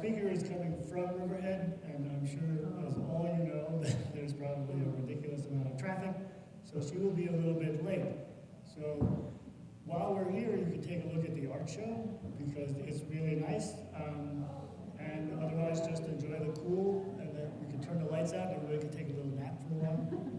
speaker is coming from Riverhead, and I'm sure, as all you know, that there's probably a ridiculous amount of traffic, so she will be a little bit late. So while we're here, you can take a look at the art show, because it's really nice. And otherwise, just enjoy the cool, and then we can turn the lights out, and everybody can take a little nap for a while.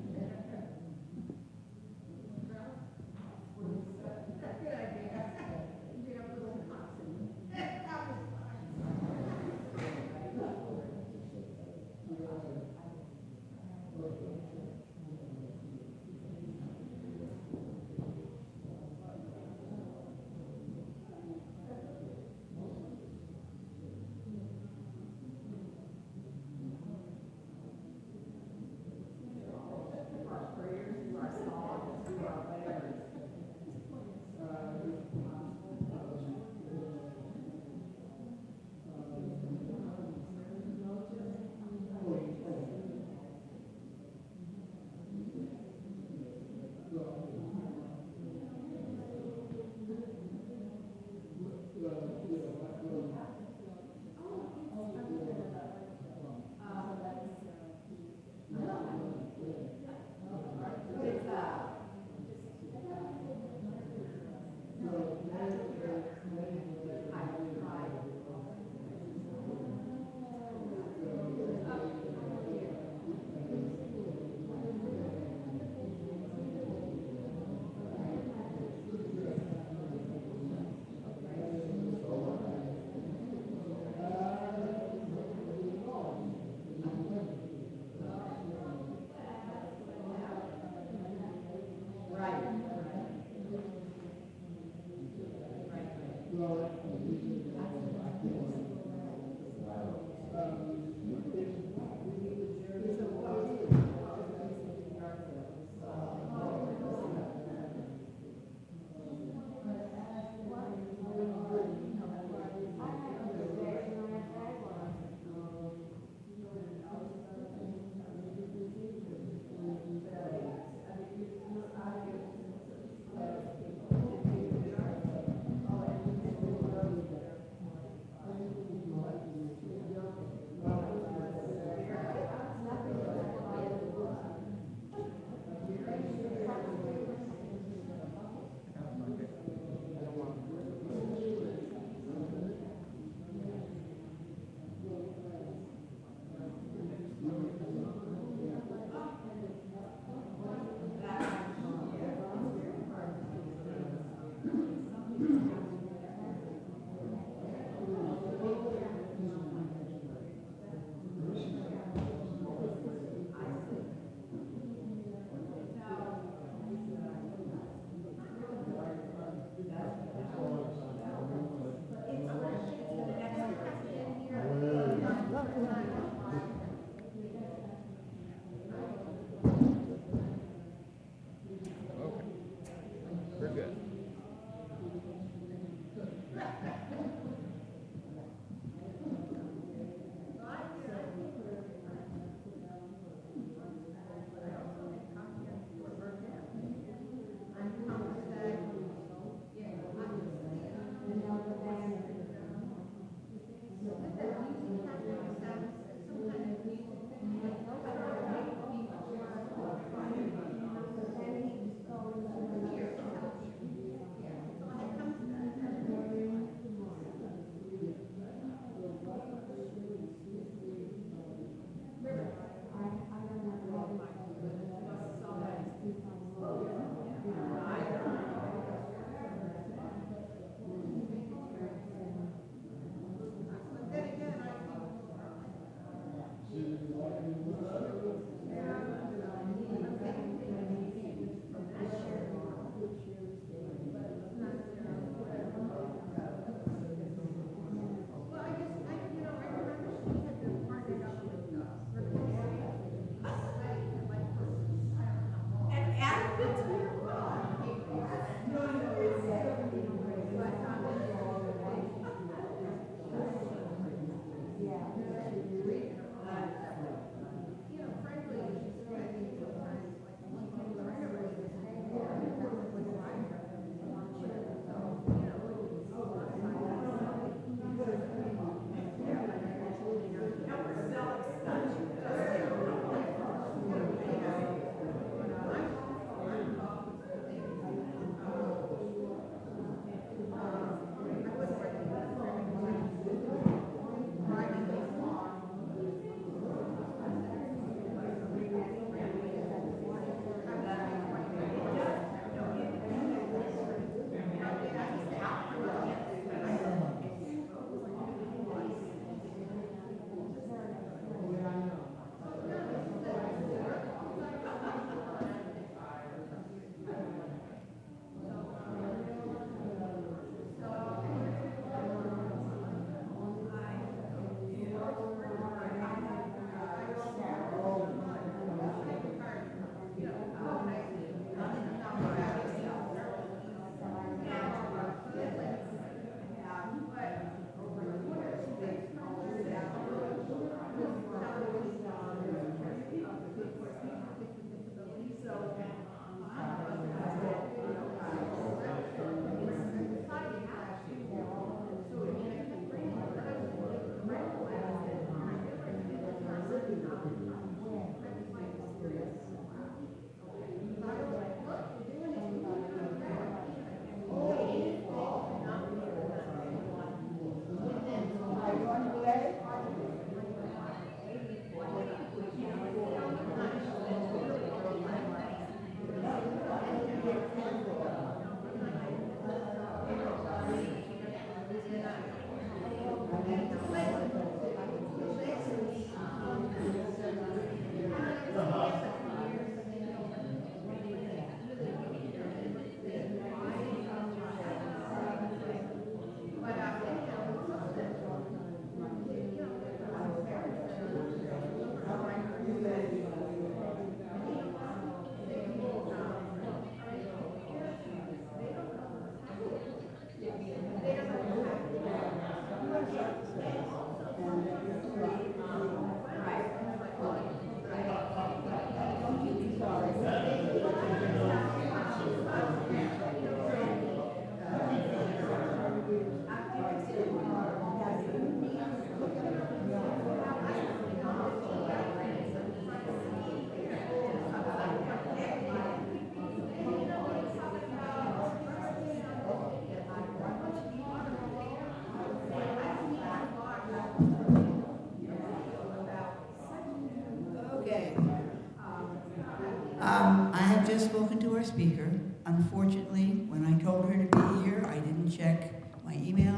spoken to our speaker. Unfortunately, when I told her to be here, I didn't check my email,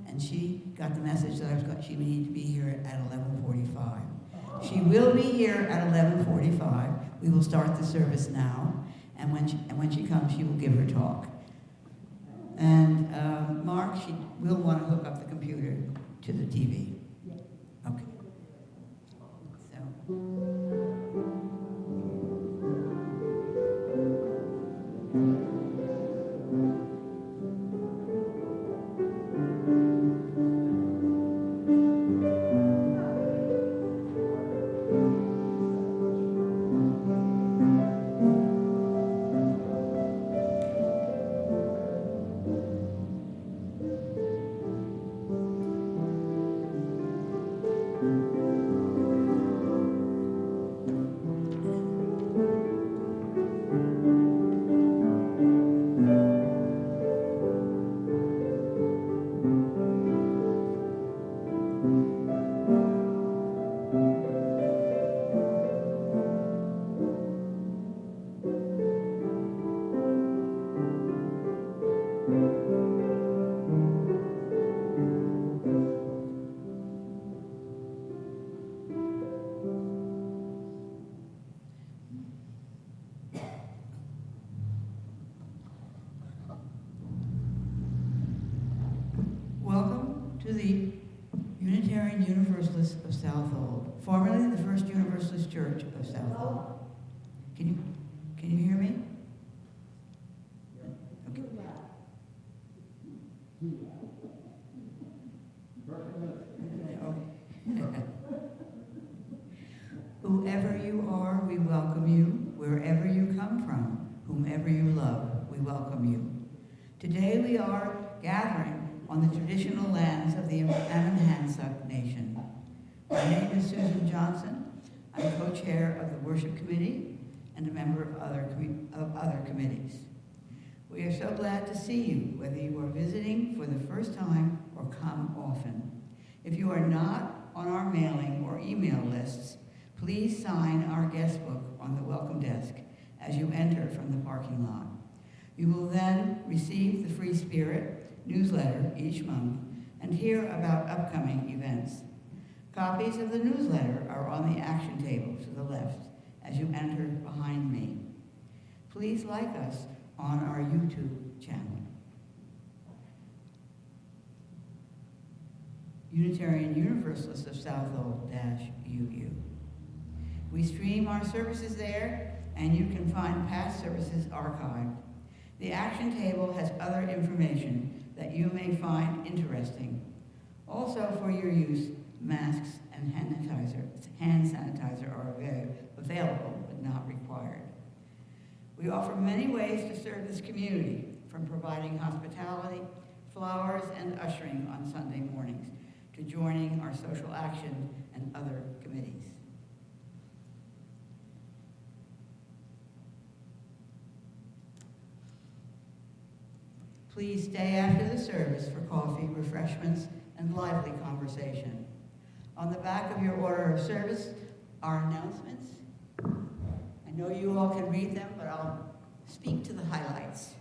and she got the message that she needed to be here at 11:45. She will be here at 11:45. We will start the service now, and when she comes, she will give her talk. And Mark, she will want to hook up the computer to the TV. Okay. So. Welcome to the Unitarian Universalists of Southold, formerly the First Universalist Church of Southold. Can you hear me? Okay. Whoever you are, we welcome you. Wherever you come from, whomever you love, we welcome you. Today we are gathering on the traditional lands of the Ammonhansa Nation. My name is Susan Johnson. I'm co-chair of the Worship Committee and a member of other committees. We are so glad to see you, whether you are visiting for the first time or come often. If you are not on our mailing or email lists, please sign our guest book on the welcome desk as you enter from the parking lot. You will then receive the Free Spirit newsletter each month and hear about upcoming events. Copies of the newsletter are on the action table to the left as you enter behind me. Please like us on our YouTube channel. Unitarian Universalists of Southold-UU. We stream our services there, and you can find past services archived. The action table has other information that you may find interesting. Also for your use, masks and hand sanitizer are available but not required. We offer many ways to serve this community, from providing hospitality, flowers, and ushering on Sunday mornings, to joining our social action and other committees. Please stay after the service for coffee, refreshments, and lively conversation. On the back of your order of service are announcements. I know you all can read them, but I'll speak to the highlights.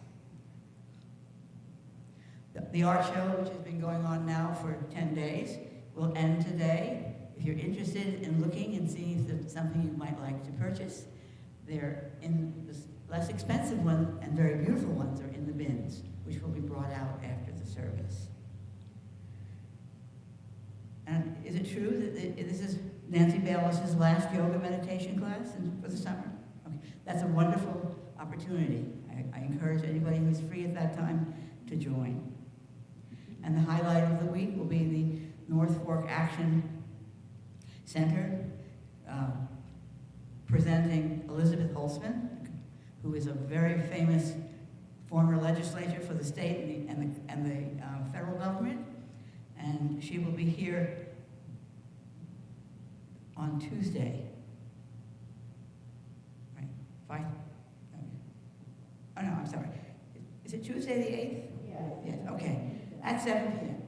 The art show, which has been going on now for 10 days, will end today. If you're interested in looking and seeing if there's something you might like to purchase, they're in the less expensive one and very beautiful ones are in the bins, which will be brought out after the service. And is it true that this is Nancy Bayless's last yoga meditation class for the summer? Okay. That's a wonderful opportunity. I encourage anybody who's free at that time to join. And the highlight of the week will be the North Fork Action Center presenting Elizabeth Holtzman, who is a very famous former legislator for the state and the federal government. And she will be here on Tuesday. Right? 5? Okay. Oh, no, I'm sorry. Is it Tuesday the 8th? Yes. Yes, okay. At 7 p.m.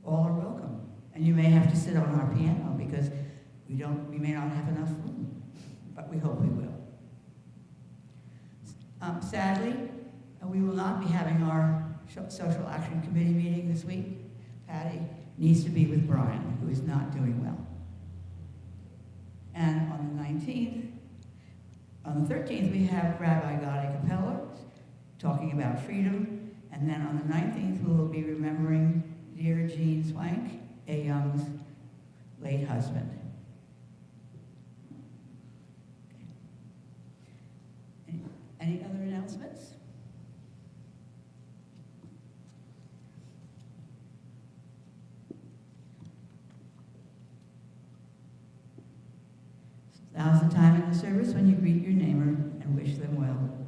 All are welcome. And you may have to sit on our piano because we may not have enough room, but we hope we will. sadly, we will not be having our Social Action Committee meeting this week. Patty needs to be with Brian, who is not doing well. And on the 19th, on the 13th, we have Rabbi Gadi Capella talking about freedom. And then on the 19th, we will be remembering dear Jean Swank, A. Young's late husband. Okay. Any other announcements? Now's the time in the service when you greet your neighbor and wish them well.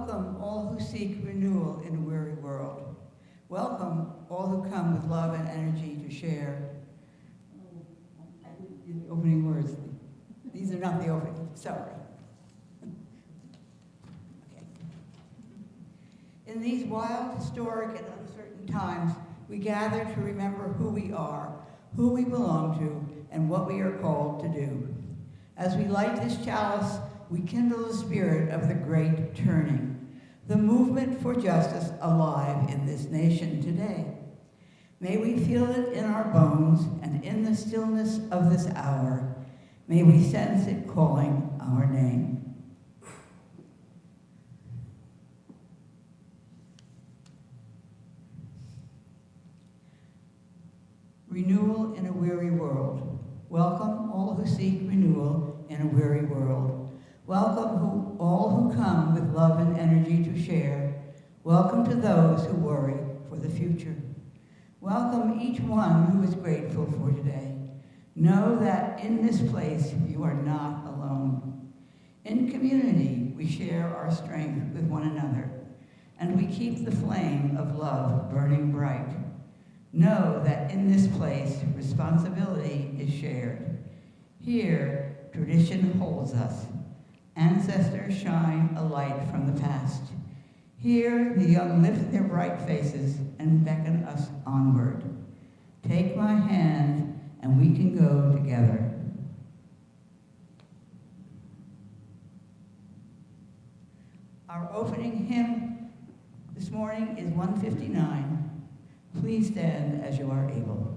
Welcome all who seek renewal in a weary world. Welcome all who come with love and energy to share. The opening words. These are not the opening, sorry. Okay. In these wild, historic, and uncertain times, we gather to remember who we are, who we belong to, and what we are called to do. As we light this chalice, we kindle the spirit of the great turning, the movement for justice alive in this nation today. May we feel it in our bones and in the stillness of this hour. May we sense it calling our name. Renewal in a weary world. Welcome all who seek renewal in a weary world. Welcome all who come with love and energy to share. Welcome to those who worry for the future. Welcome each one who is grateful for today. Know that in this place you are not alone. In community, we share our strength with one another, and we keep the flame of love burning bright. Know that in this place, responsibility is shared. Here, tradition holds us. Ancestors shine a light from the past. Here, the young lift their bright faces and beckon us onward. Take my hand, and we can go together. Our opening hymn this morning is 159. Please stand as you are able.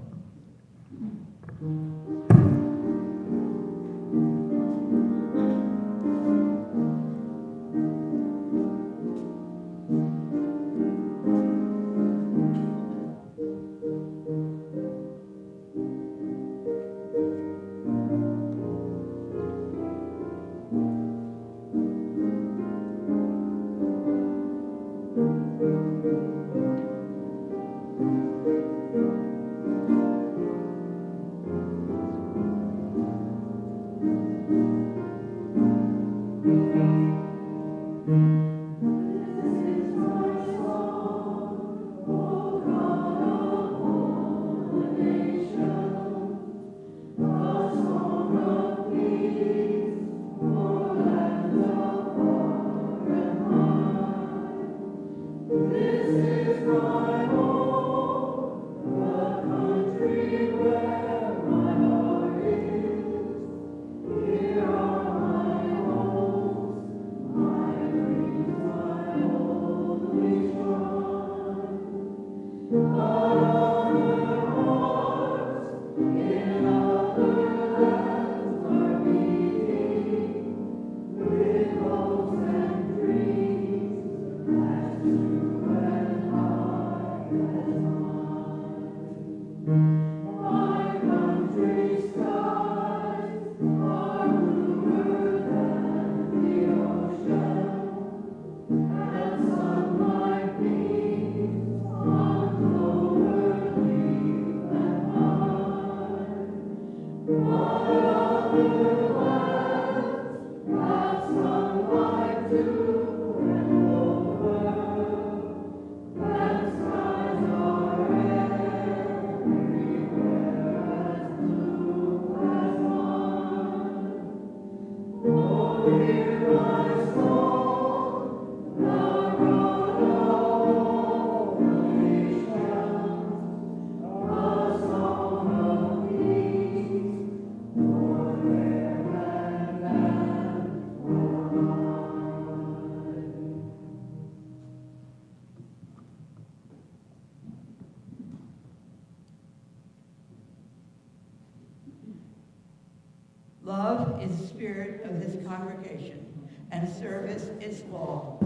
Love is the spirit of this congregation, and service its law.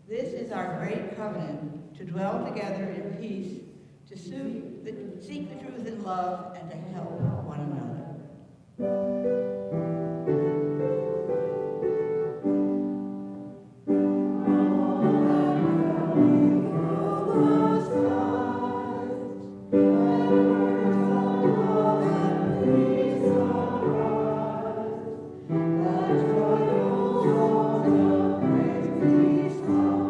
This is our great covenant, to dwell together in peace, to seek the truth in love, and to help one another. Peace.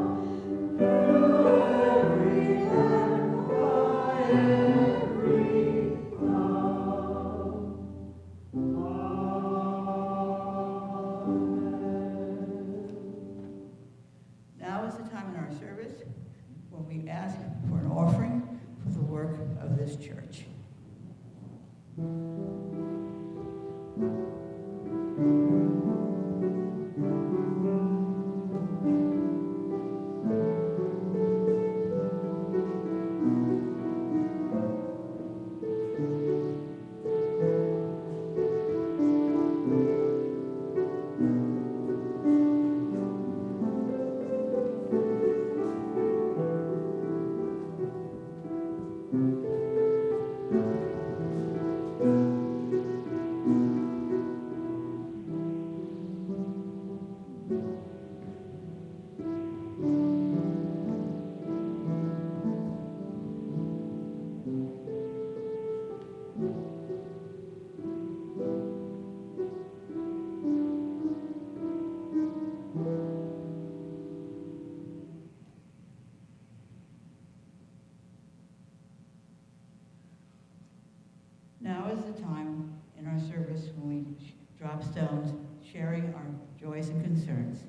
drop stones, sharing our joys and concerns.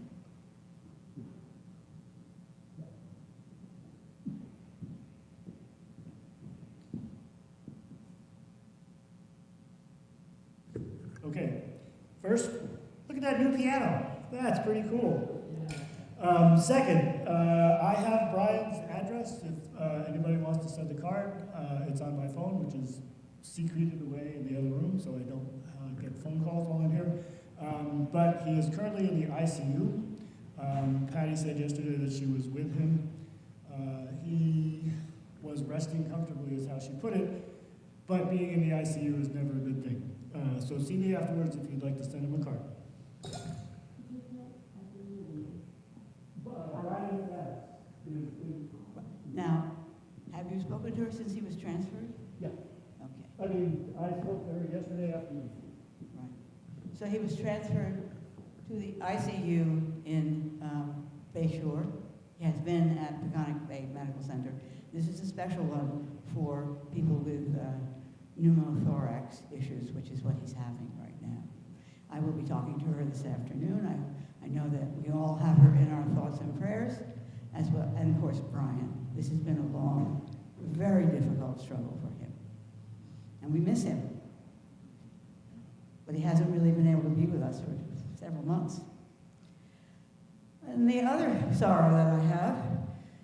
Okay, first, look at that new piano. That's pretty cool. Second, I have Brian's address if anybody wants to send a card. It's on my phone, which is secreted away in the other room, so I don't get phone calls while I'm here. But he is currently in the ICU. Patty said yesterday that she was with him. He was resting comfortably, is how she put it, but being in the ICU is never a good thing. So see me afterwards if you'd like to send him a card. Now, have you spoken to her since he was transferred? Yeah. Okay. I mean, I spoke to her yesterday afternoon. Right. So he was transferred to the ICU in Bayshore. He has been at Peconic Bay Medical Center. This is a special one for people with pneumothorax issues, which is what he's having right now. I will be talking to her this afternoon. I know that we all have her in our thoughts and prayers, as well, and of course Brian. This has been a long, very difficult struggle for him. And we miss him. But he hasn't really been able to be with us for several months. And the other sorrow that I have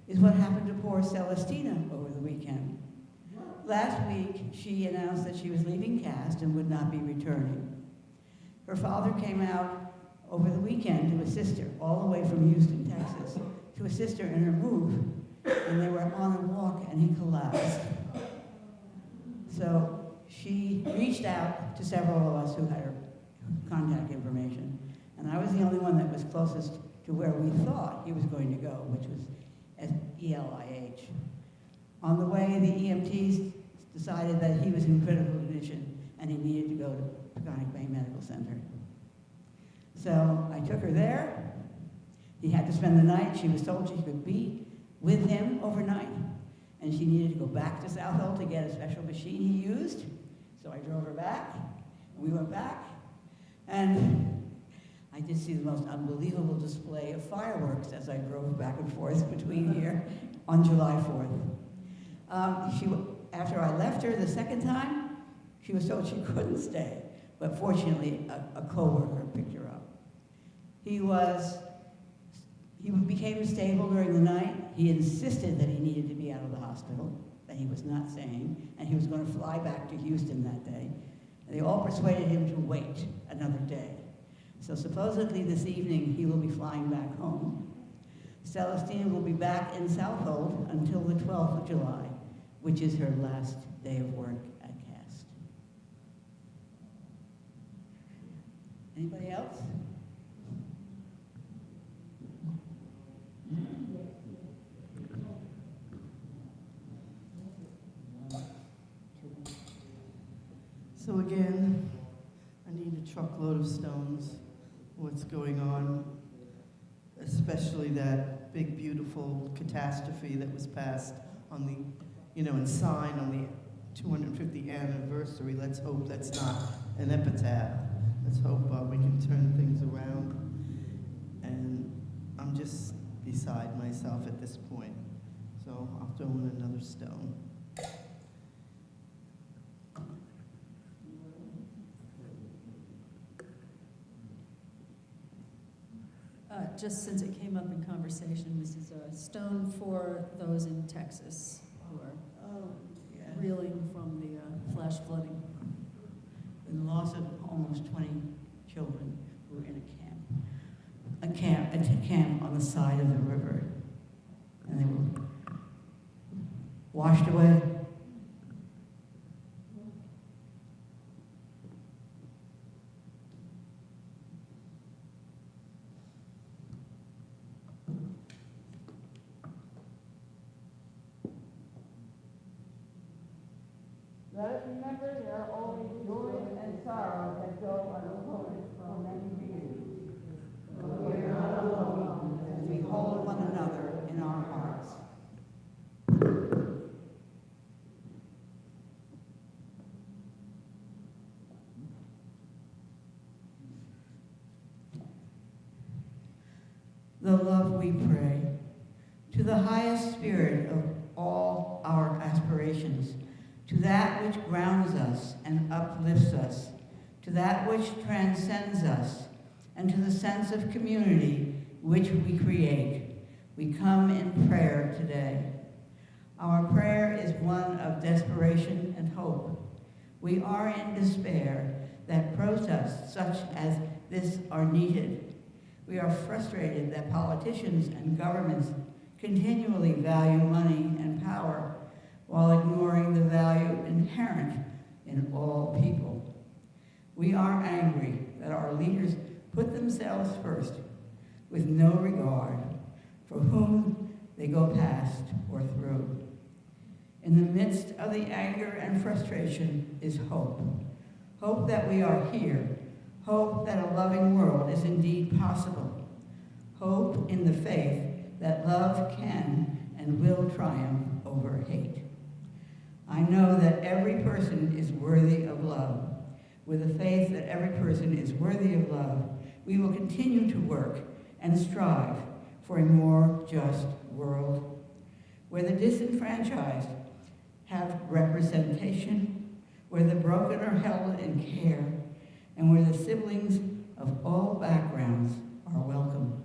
is what happened to poor Celestina over the weekend. Last week, she announced that she was leaving CAST and would not be returning. Her father came out over the weekend to assist her, all the way from Houston, Texas, to assist her in her move, and they were on a walk and he collapsed. So she reached out to several of us who had her contact information, and I was the only one that was closest to where we thought he was going to go, which was at ELIH. On the way, the EMTs decided that he was in critical condition and he needed to go to Peconic Bay Medical Center. So I took her there. He had to spend the night. She was told she could be with him overnight, and she needed to go back to Southold to get a special machine he used. So I drove her back, and we went back, and I did see the most unbelievable display of fireworks as I drove back and forth between here on July 4th. After I left her the second time, she was told she couldn't stay, but fortunately a coworker picked her up. He became stable during the night. He insisted that he needed to be out of the hospital, that he was not staying, and he was going to fly back to Houston that day. And they all persuaded him to wait another day. So supposedly this evening he will be flying back home. Celestina will be back in Southold until the 12th of July, which is her last day of work at CAST. Anybody else? So again, I need a truckload of stones. What's going on, especially that big, beautiful catastrophe that was passed on the, and signed on the 250th anniversary. Let's hope that's not an epitaph. Let's hope we can turn things around. And I'm just beside myself at this point. So I'll throw in another stone. Just since it came up in conversation, this is a stone for those in Texas who are reeling from the flash flooding. The loss of almost 20 children who were in a camp on the side of the river, and they were washed away. Let us remember there are always joy and sorrow that go unnoticed for many reasons. But we are not alone As we hold one another in our hearts. the love we pray, to the highest spirit of all our aspirations, to that which grounds us and uplifts us, to that which transcends us, and to the sense of community which we create. We come in prayer today. Our prayer is one of desperation and hope. We are in despair that protests such as this are needed. We are frustrated that politicians and governments continually value money and power while ignoring the value inherent in all people. We are angry that our leaders put themselves first with no regard for whom they go past or through. In the midst of the anger and frustration is hope. Hope that we are here. Hope that a loving world is indeed possible. Hope in the faith that love can and will triumph over hate. I know that every person is worthy of love. With the faith that every person is worthy of love, we will continue to work and strive for a more just world, where the disenfranchised have representation, where the broken are held in care, and where the siblings of all backgrounds are welcome.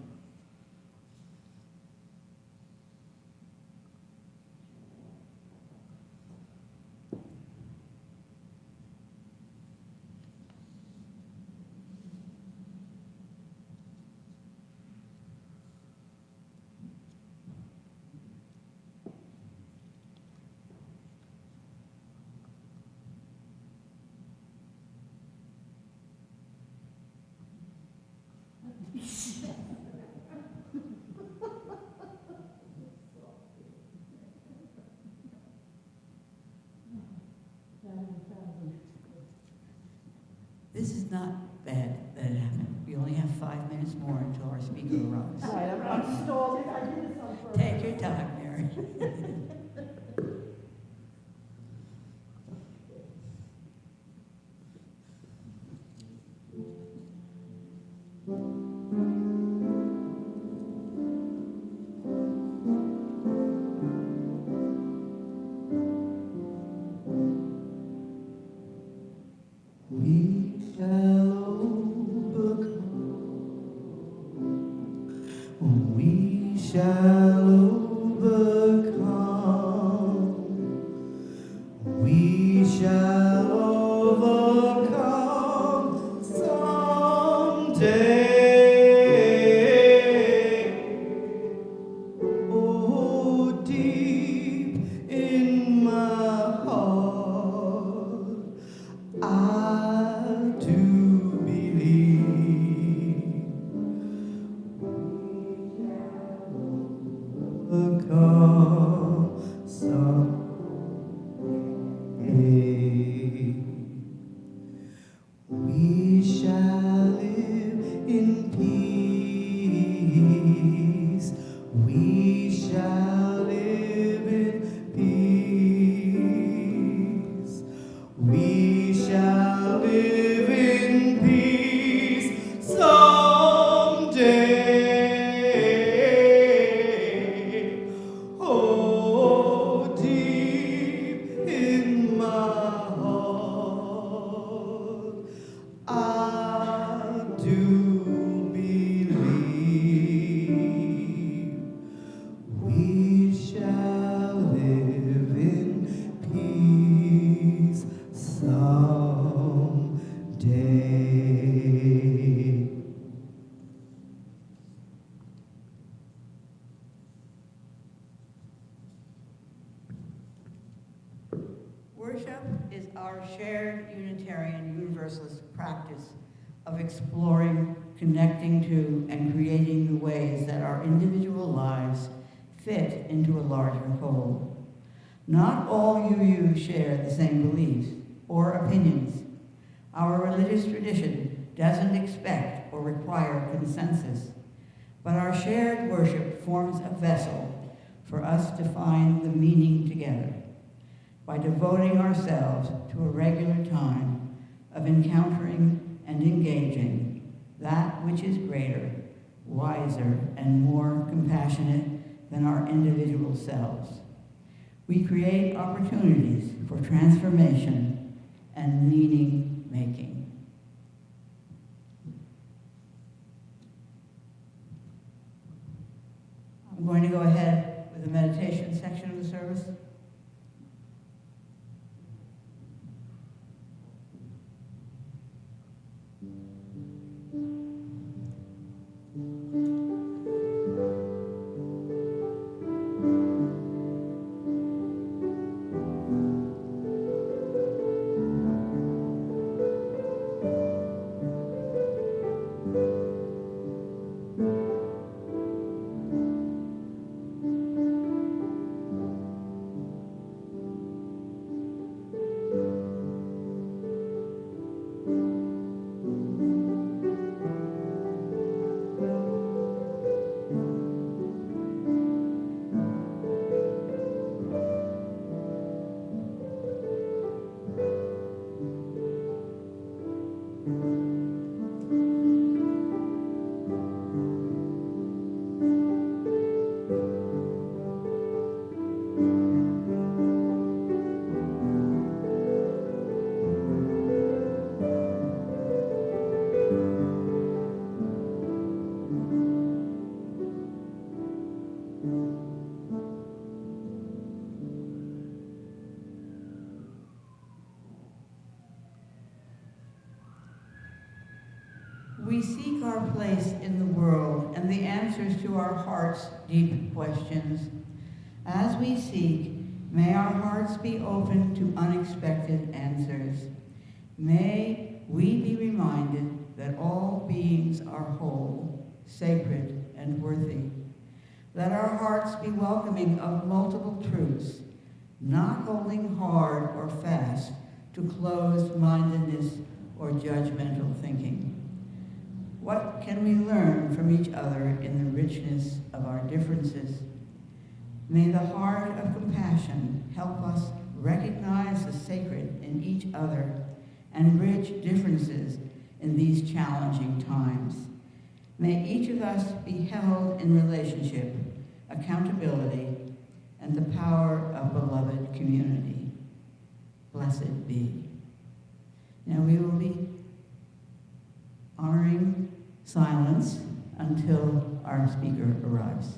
This is not bad that it happened. We only have 5 minutes more until our speaker arrives. Right, I'm stalled. I did this on purpose. Take your time, Mary. We shall overcome. We shall overcome. We shall overcome someday. Oh, deep in my heart, I do believe overcome someday. We shall live in peace. We shall live in peace. We shall live in peace someday. Oh, deep in my heart, I do believe we shall live in peace someday. Worship is our shared Unitarian Universalist practice of exploring, connecting to, and creating the ways that our individual lives fit into a larger whole. Not all UU share the same beliefs or opinions. Our religious tradition doesn't expect or require consensus, but our shared worship forms a vessel for us to find the meaning together by devoting ourselves to a regular time of encountering and engaging that which is greater, wiser, and more compassionate than our individual selves. We create opportunities for transformation and meaning making. I'm going to go ahead with the meditation section of the service. We seek our place in the world and the answers to our heart's deep questions. As we seek, may our hearts be open to unexpected answers. May we be reminded that all beings are whole, sacred, and worthy. Let our hearts be welcoming of multiple truths, not holding hard or fast to closed-mindedness or judgmental thinking. What can we learn from each other in the richness of our differences? May the heart of compassion help us recognize the sacred in each other and bridge differences in these challenging times. May each of us be held in relationship, accountability, and the power of beloved community. Blessed be. Now we will be honoring silence until our speaker arrives.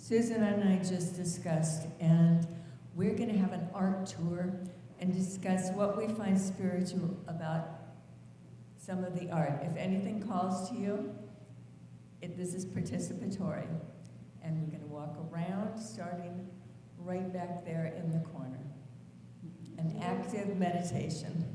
Susan and I just discussed, and we're going to have an art tour and discuss what we find spiritual about some of the art. If anything calls to you, this is participatory. And we're going to walk around, starting right back there in the corner. An active meditation.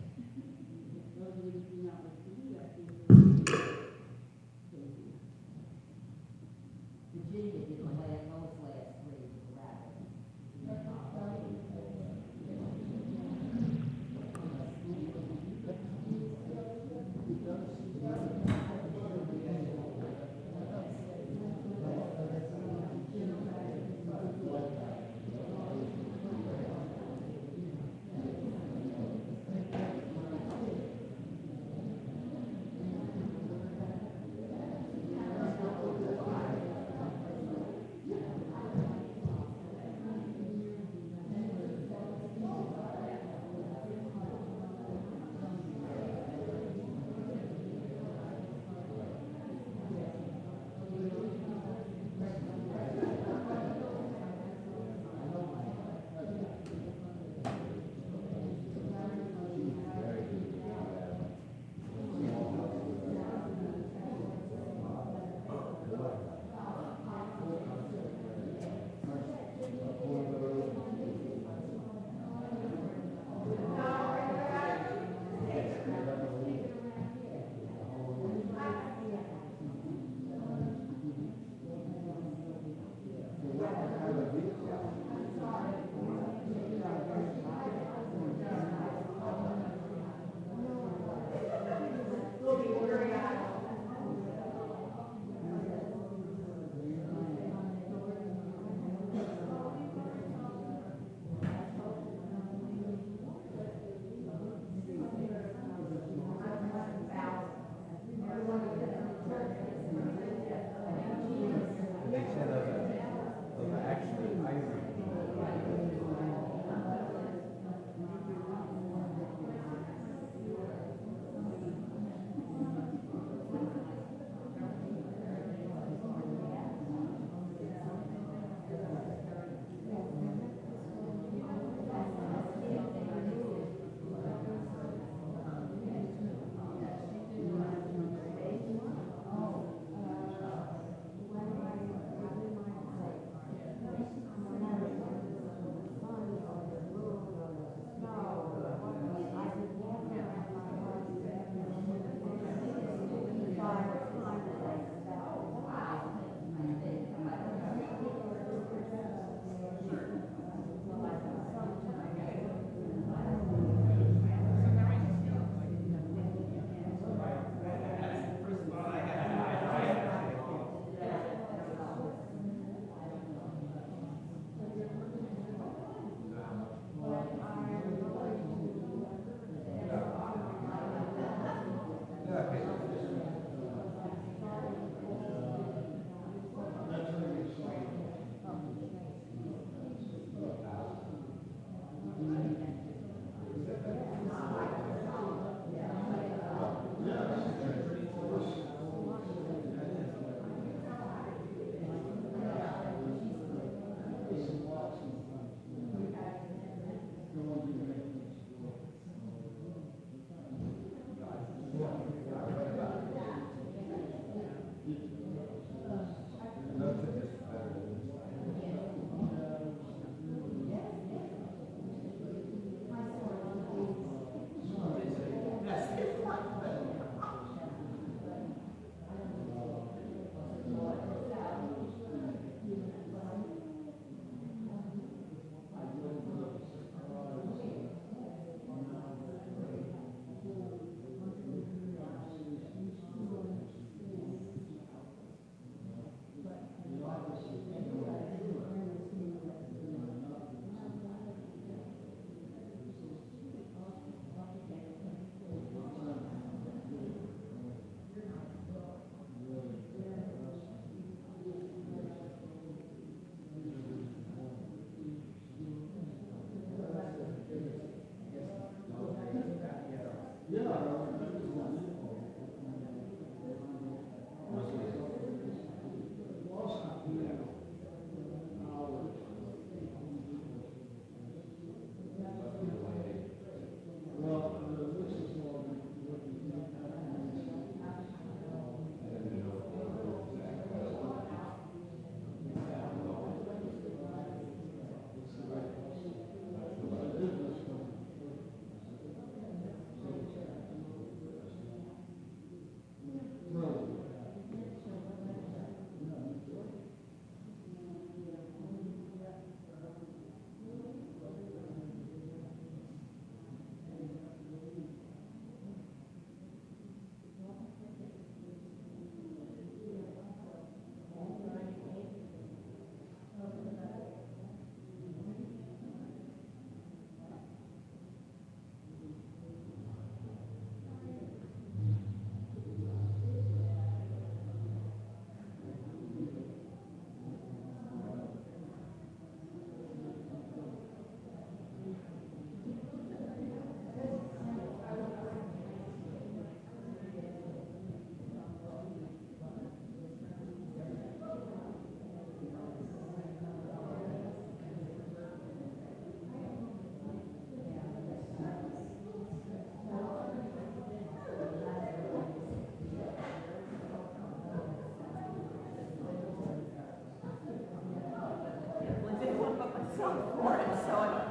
so foreign, so I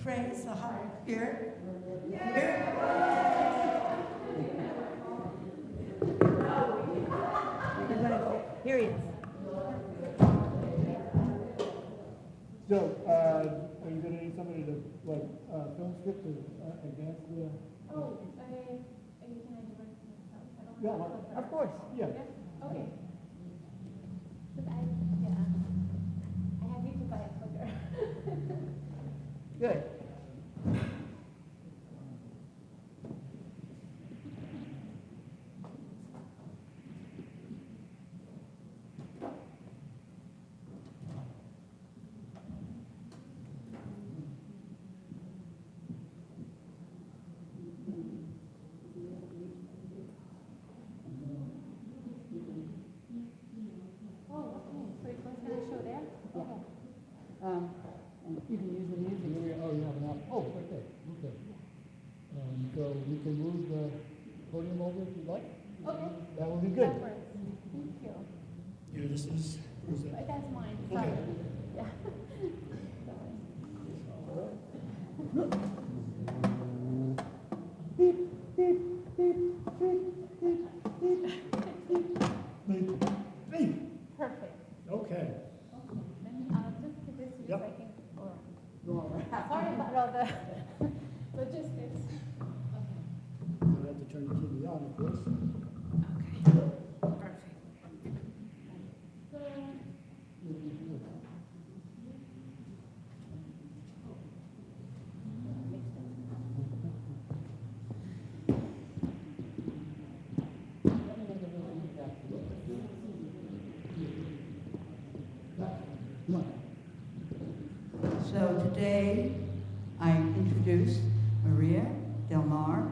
praise the High Spirit. Here. Here he is. So, are you gonna need somebody to, like, film script to advance the? Oh, can I do it myself? I don't Yeah, have a well, clicker. of course, yeah. Yeah? Okay. But I have you to buy a clicker. Good. Oh, okay. So it's going to show there? Okay. And you can use the music. Oh, you have an app. Oh, okay, okay. So we can move the podium over if you'd like. Okay. That will be good. That works. Thank you. Yeah, this is, who's that? That's mine. Okay. Sorry. Yeah. Hey, Perfect. okay. Then I'll just put this here Yep. so I can sorry about all the logistics. You'll have to turn the TV on, of course. Okay. Perfect. So, So today, I introduce Maria Del Mar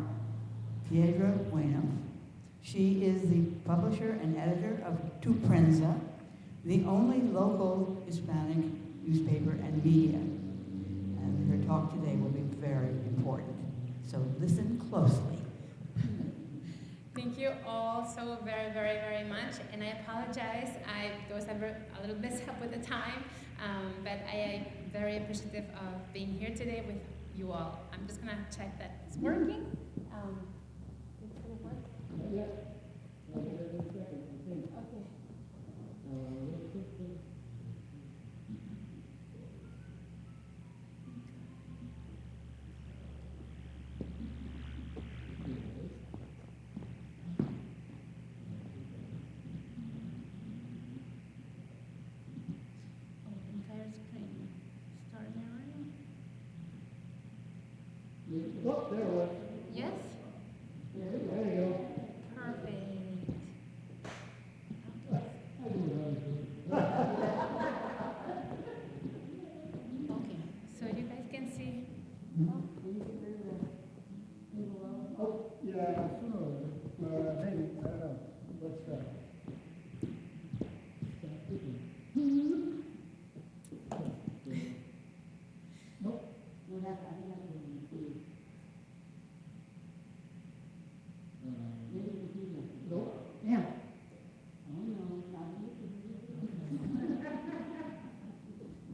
Piedrabuena. She is the publisher and editor of Tu Prensa, the only local Hispanic newspaper and media. And her talk today will be very important. So listen closely. Thank you all so very, very, very much. And I apologize. There was a little mishap with the time, but I am very appreciative of being here today with you all. I'm just going to check that it's working. Is it going to work? Okay. Entire screen. Start now. Oh, there it was. Yes? There you go. Perfect. Okay, so you guys can see. Oh, yeah, sooner or later. Maybe, I don't know. Let's try. Nope. Nope. Yeah.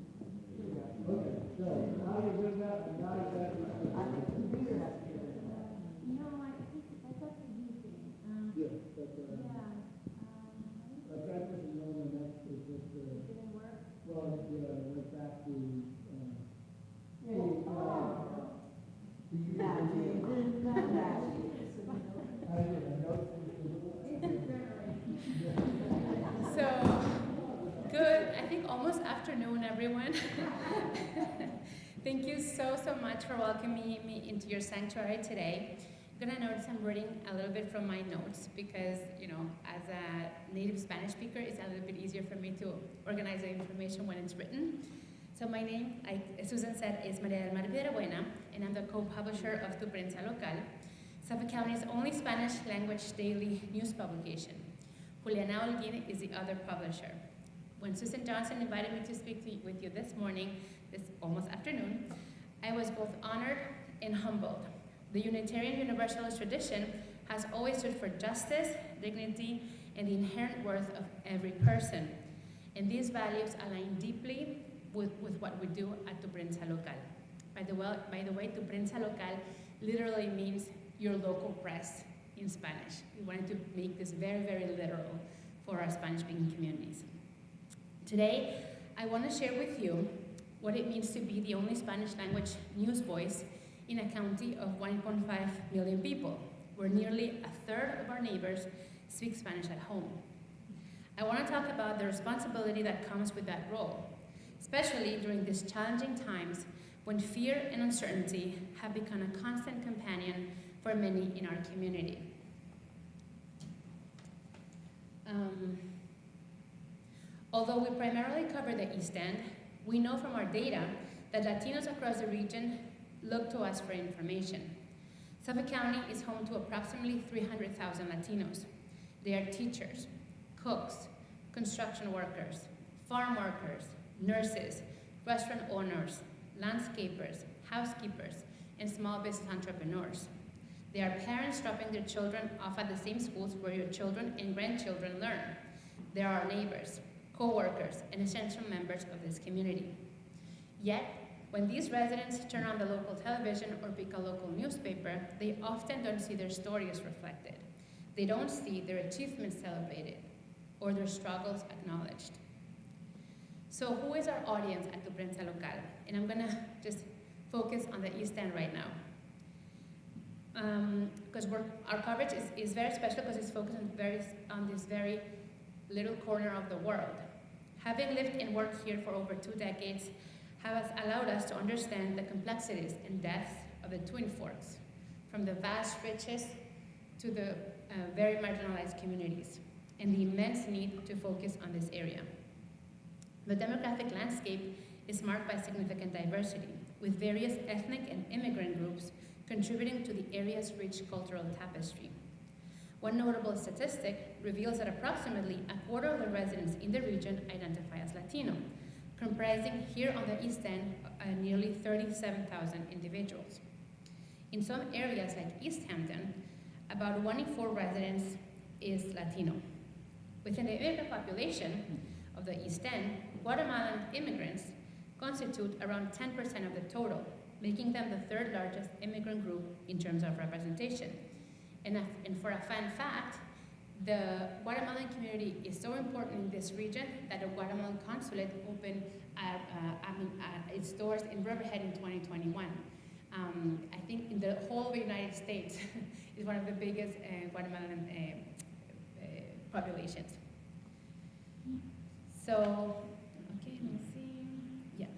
Okay, so how do you do that? And how does that? No, I think that's what we're using. Yes, that's Yeah. that was the one that is just, It didn't work. well, yeah, went back to, So, good, I think almost afternoon, everyone. Thank you so, so much for welcoming me into your sanctuary today. You're gonna notice I'm reading a little bit from my notes because, you know, as a native Spanish speaker, it's a little bit easier for me to organize the information when it's written. So my name, like Susan said, is Maria del Mar Piedrabuena, and I'm the co-publisher of Tu Prensa Local, Suffolk County's only Spanish language daily news publication. Juliana Holguin is the other publisher. When Susan Johnson invited me to speak with you this morning, this almost afternoon, I was both honored and humbled. The Unitarian Universalist tradition has always stood for justice, dignity, and the inherent worth of every person. And these values align deeply with what we do at Tu Prensa Local. By the way, Tu Prensa Local literally means your local press in Spanish. We wanted to make this very, very literal for our Spanish-speaking communities. Today, I want to share with you what it means to be the only Spanish language news voice in a county of 1.5 million people, where nearly a third of our neighbors speak Spanish at home. I want to talk about the responsibility that comes with that role, especially during these challenging times when fear and uncertainty have become a constant companion for many in our community. Although we primarily cover the East End, we know from our data that Latinos across the region look to us for information. Suffolk County is home to approximately 300,000 Latinos. They are teachers, cooks, construction workers, farm workers, nurses, restaurant owners, landscapers, housekeepers, and small business entrepreneurs. They are parents dropping their children off at the same schools where your children and grandchildren learn. They are our neighbors, co-workers, and essential members of this community. Yet, when these residents turn on the local television or pick a local newspaper, they often don't see their stories reflected. They don't see their achievements celebrated or their struggles acknowledged. So who is our audience at Tu Prensa Local? And I'm gonna just focus on the East End right now. Because our coverage is very special because it's focused on this very little corner of the world. Having lived and worked here for over 2 decades has allowed us to understand the complexities and depths of the Twin Forks, from the vast riches to the very marginalized communities, and the immense need to focus on this area. The demographic landscape is marked by significant diversity, with various ethnic and immigrant groups contributing to the area's rich cultural tapestry. One notable statistic reveals that approximately a quarter of the residents in the region identify as Latino, comprising here on the East End nearly 37,000 individuals. In some areas like East Hampton, about 1 in 4 residents is Latino. Within the immigrant population of the East End, Guatemalan immigrants constitute around 10% of the total, making them the 3rd largest immigrant group in terms of representation. And for a fun fact, the Guatemalan community is so important in this region that the Guatemalan consulate opened its doors in Riverhead in 2021. I think in the whole of the United States, is one of the biggest Guatemalan populations. So, okay, let me see. Yeah.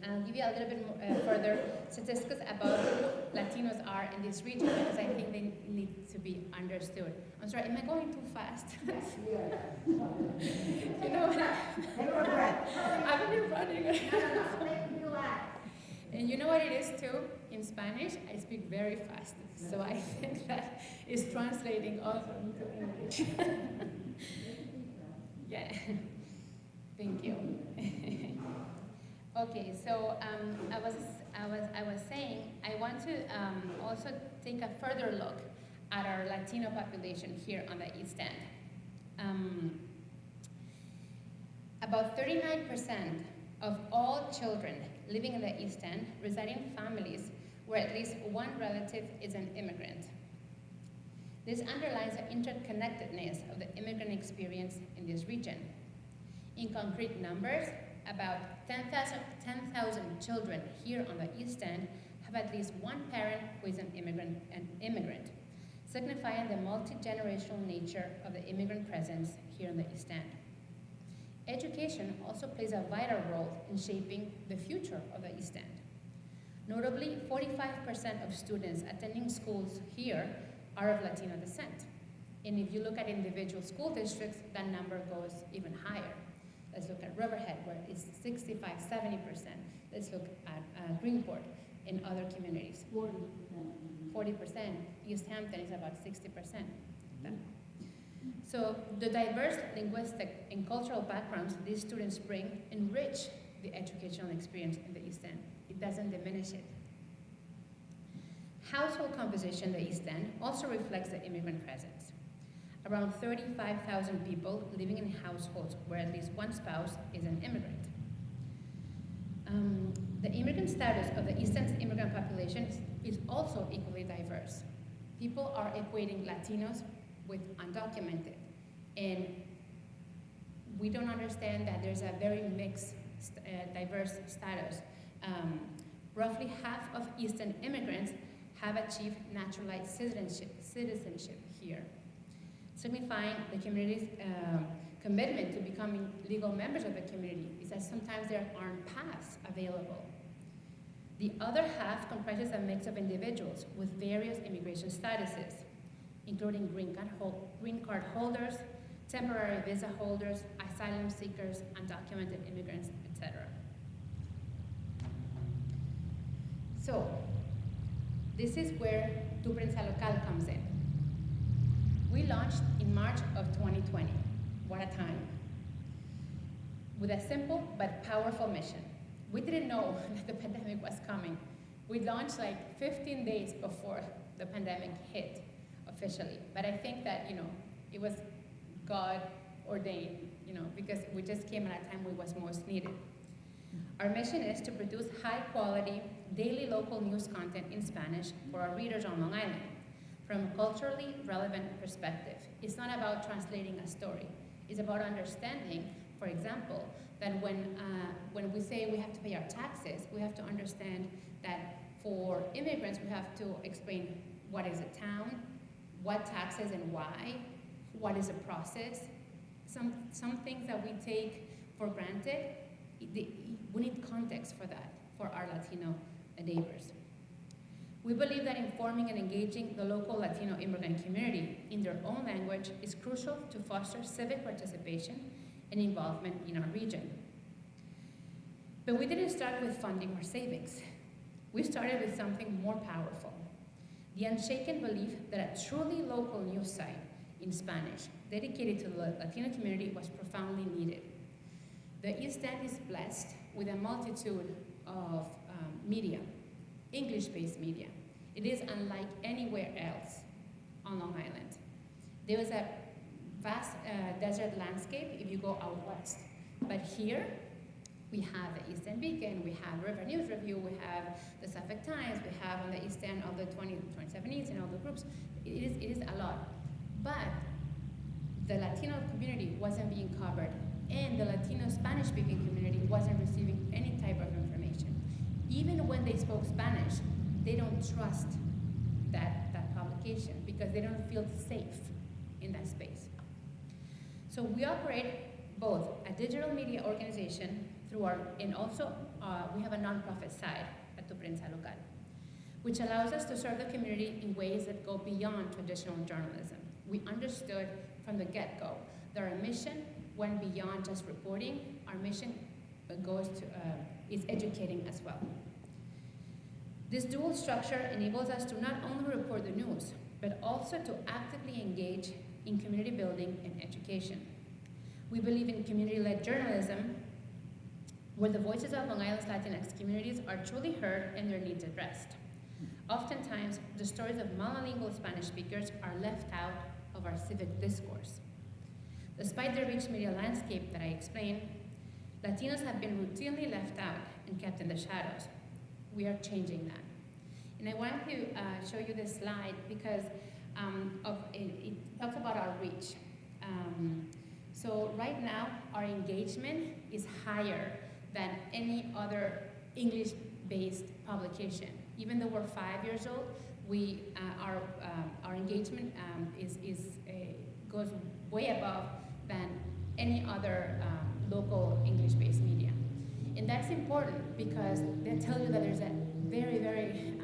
I'll give you a little bit more, further statistics about who Latinos are in this region because I think they need to be understood. I'm sorry, am I going too fast? You know what? I've been running. And you know what it is too? In Spanish, I speak very fast. So I think that is translating also into English. Yeah. Thank you. Okay, so I was saying I want to also take a further look at our Latino population here on the East End. About 39% of all children living in the East End reside in families where at least one relative is an immigrant. This underlines the interconnectedness of the immigrant experience in this region. In concrete numbers, about 10,000 children here on the East End have at least one parent who is an immigrant, signifying the multi-generational nature of the immigrant presence here in the East End. Education also plays a vital role in shaping the future of the East End. Notably, 45% of students attending schools here are of Latino descent. And if you look at individual school districts, that number goes even higher. Let's look at Riverhead, where it's 65, 70%. Let's look at Greenport and other communities. 40%. East Hampton is about 60%. So the diverse linguistic and cultural backgrounds these students bring enrich the educational experience in the East End. It doesn't diminish it. Household composition in the East End also reflects the immigrant presence. Around 35,000 people living in households where at least one spouse is an immigrant. The immigrant status of the East End's immigrant population is also equally diverse. People are equating Latinos with undocumented, and we don't understand that there's a very mixed, diverse status. Roughly half of East End immigrants have achieved naturalized citizenship here, signifying the community's commitment to becoming legal members of the community is that sometimes there aren't paths available. The other half comprises a mix of individuals with various immigration statuses, including green card holders, temporary visa holders, asylum seekers, undocumented immigrants, etc. So, this is where Tu Prensa Local comes in. We launched in March of 2020. What a time. With a simple but powerful mission. We didn't know that the pandemic was coming. We launched like 15 days before the pandemic hit officially. But I think that, it was God ordained, because we just came at a time when it was most needed. Our mission is to produce high quality, daily local news content in Spanish for our readers on Long Island from a culturally relevant perspective. It's not about translating a story. It's about understanding, for example, that when we say we have to pay our taxes, we have to understand that for immigrants, we have to explain what is a town, what taxes and why, what is a process. Some things that we take for granted, we need context for that, for our Latino neighbors. We believe that informing and engaging the local Latino immigrant community in their own language is crucial to foster civic participation and involvement in our region. But we didn't start with funding or savings. We started with something more powerful, the unshaken belief that a truly local news site in Spanish dedicated to the Latino community was profoundly needed. The East End is blessed with a multitude of media, English-based media. It is unlike anywhere else on Long Island. There is a vast desert landscape if you go out west. But here, we have the East End Beacon, we have River News Review, we have the Suffolk Times, we have on the East End all the 27 East and all the groups. It is a lot. But the Latino community wasn't being covered, and the Latino Spanish-speaking community wasn't receiving any type of information. Even when they spoke Spanish, they don't trust that publication because they don't feel safe in that space. So we operate both a digital media organization and also we have a nonprofit side at Tu Prensa Local, which allows us to serve the community in ways that go beyond traditional journalism. We understood from the get-go that our mission went beyond just reporting. Our mission is educating as well. This dual structure enables us to not only report the news, but also to actively engage in community building and education. We believe in community-led journalism, where the voices of Long Island's Latinx communities are truly heard and their needs addressed. Oftentimes, the stories of monolingual Spanish speakers are left out of our civic discourse. Despite the rich media landscape that I explained, Latinos have been routinely left out and kept in the shadows. We are changing that. And I wanted to show you this slide because it talks about our reach. So right now, our engagement is higher than any other English-based publication. Even though we're 5 years old, our engagement goes way above than any other local English-based media. And that's important because they tell you that there's a very, very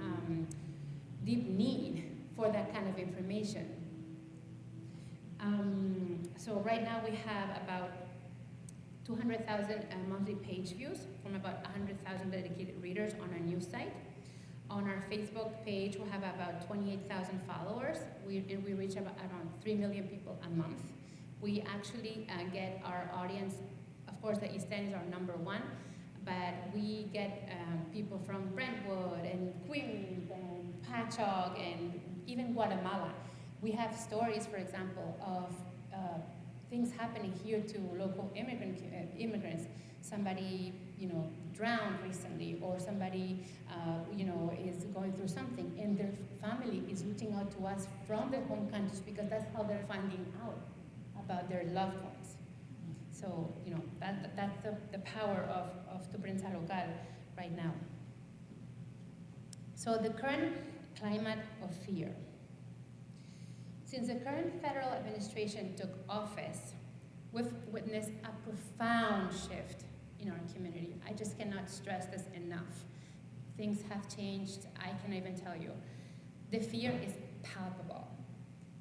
deep need for that kind of information. So right now we have about 200,000 monthly page views from about 100,000 dedicated readers on our news site. On our Facebook page, we have about 28,000 followers. We reach around 3 million people a month. We actually get our audience, of course, the East End is our #1, but we get people from Brentwood and Queens and Patchogue and even Guatemala. We have stories, for example, of things happening here to local immigrants. Somebody, drowned recently, or somebody, is going through something, and their family is reaching out to us from their home countries because that's how they're finding out about their loved ones. So, that's the power of Tu Prensa Local right now. So the current climate of fear. Since the current federal administration took office, we've witnessed a profound shift in our community. I just cannot stress this enough. Things have changed, I can't even tell you. The fear is palpable.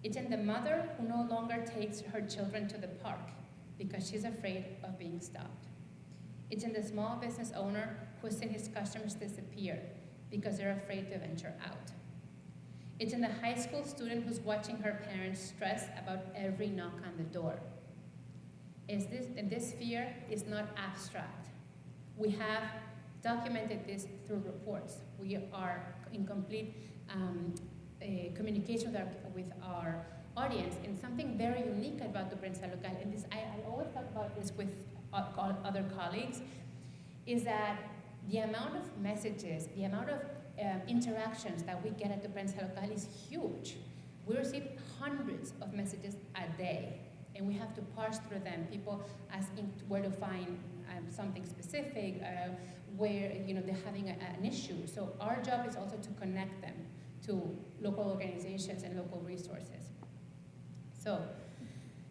It's in the mother who no longer takes her children to the park because she's afraid of being stopped. It's in the small business owner who's seen his customers disappear because they're afraid to venture out. It's in the high school student who's watching her parents stress about every knock on the door. This fear is not abstract. We have documented this through reports. We are in complete communication with our audience, and something very unique about Tu Prensa Local, and this I always talk about this with other colleagues, is that the amount of messages, the amount of interactions that we get at Tu Prensa Local is huge. We receive hundreds of messages a day, and we have to parse through them. People asking where to find something specific, where they're having an issue. So our job is also to connect them to local organizations and local resources. So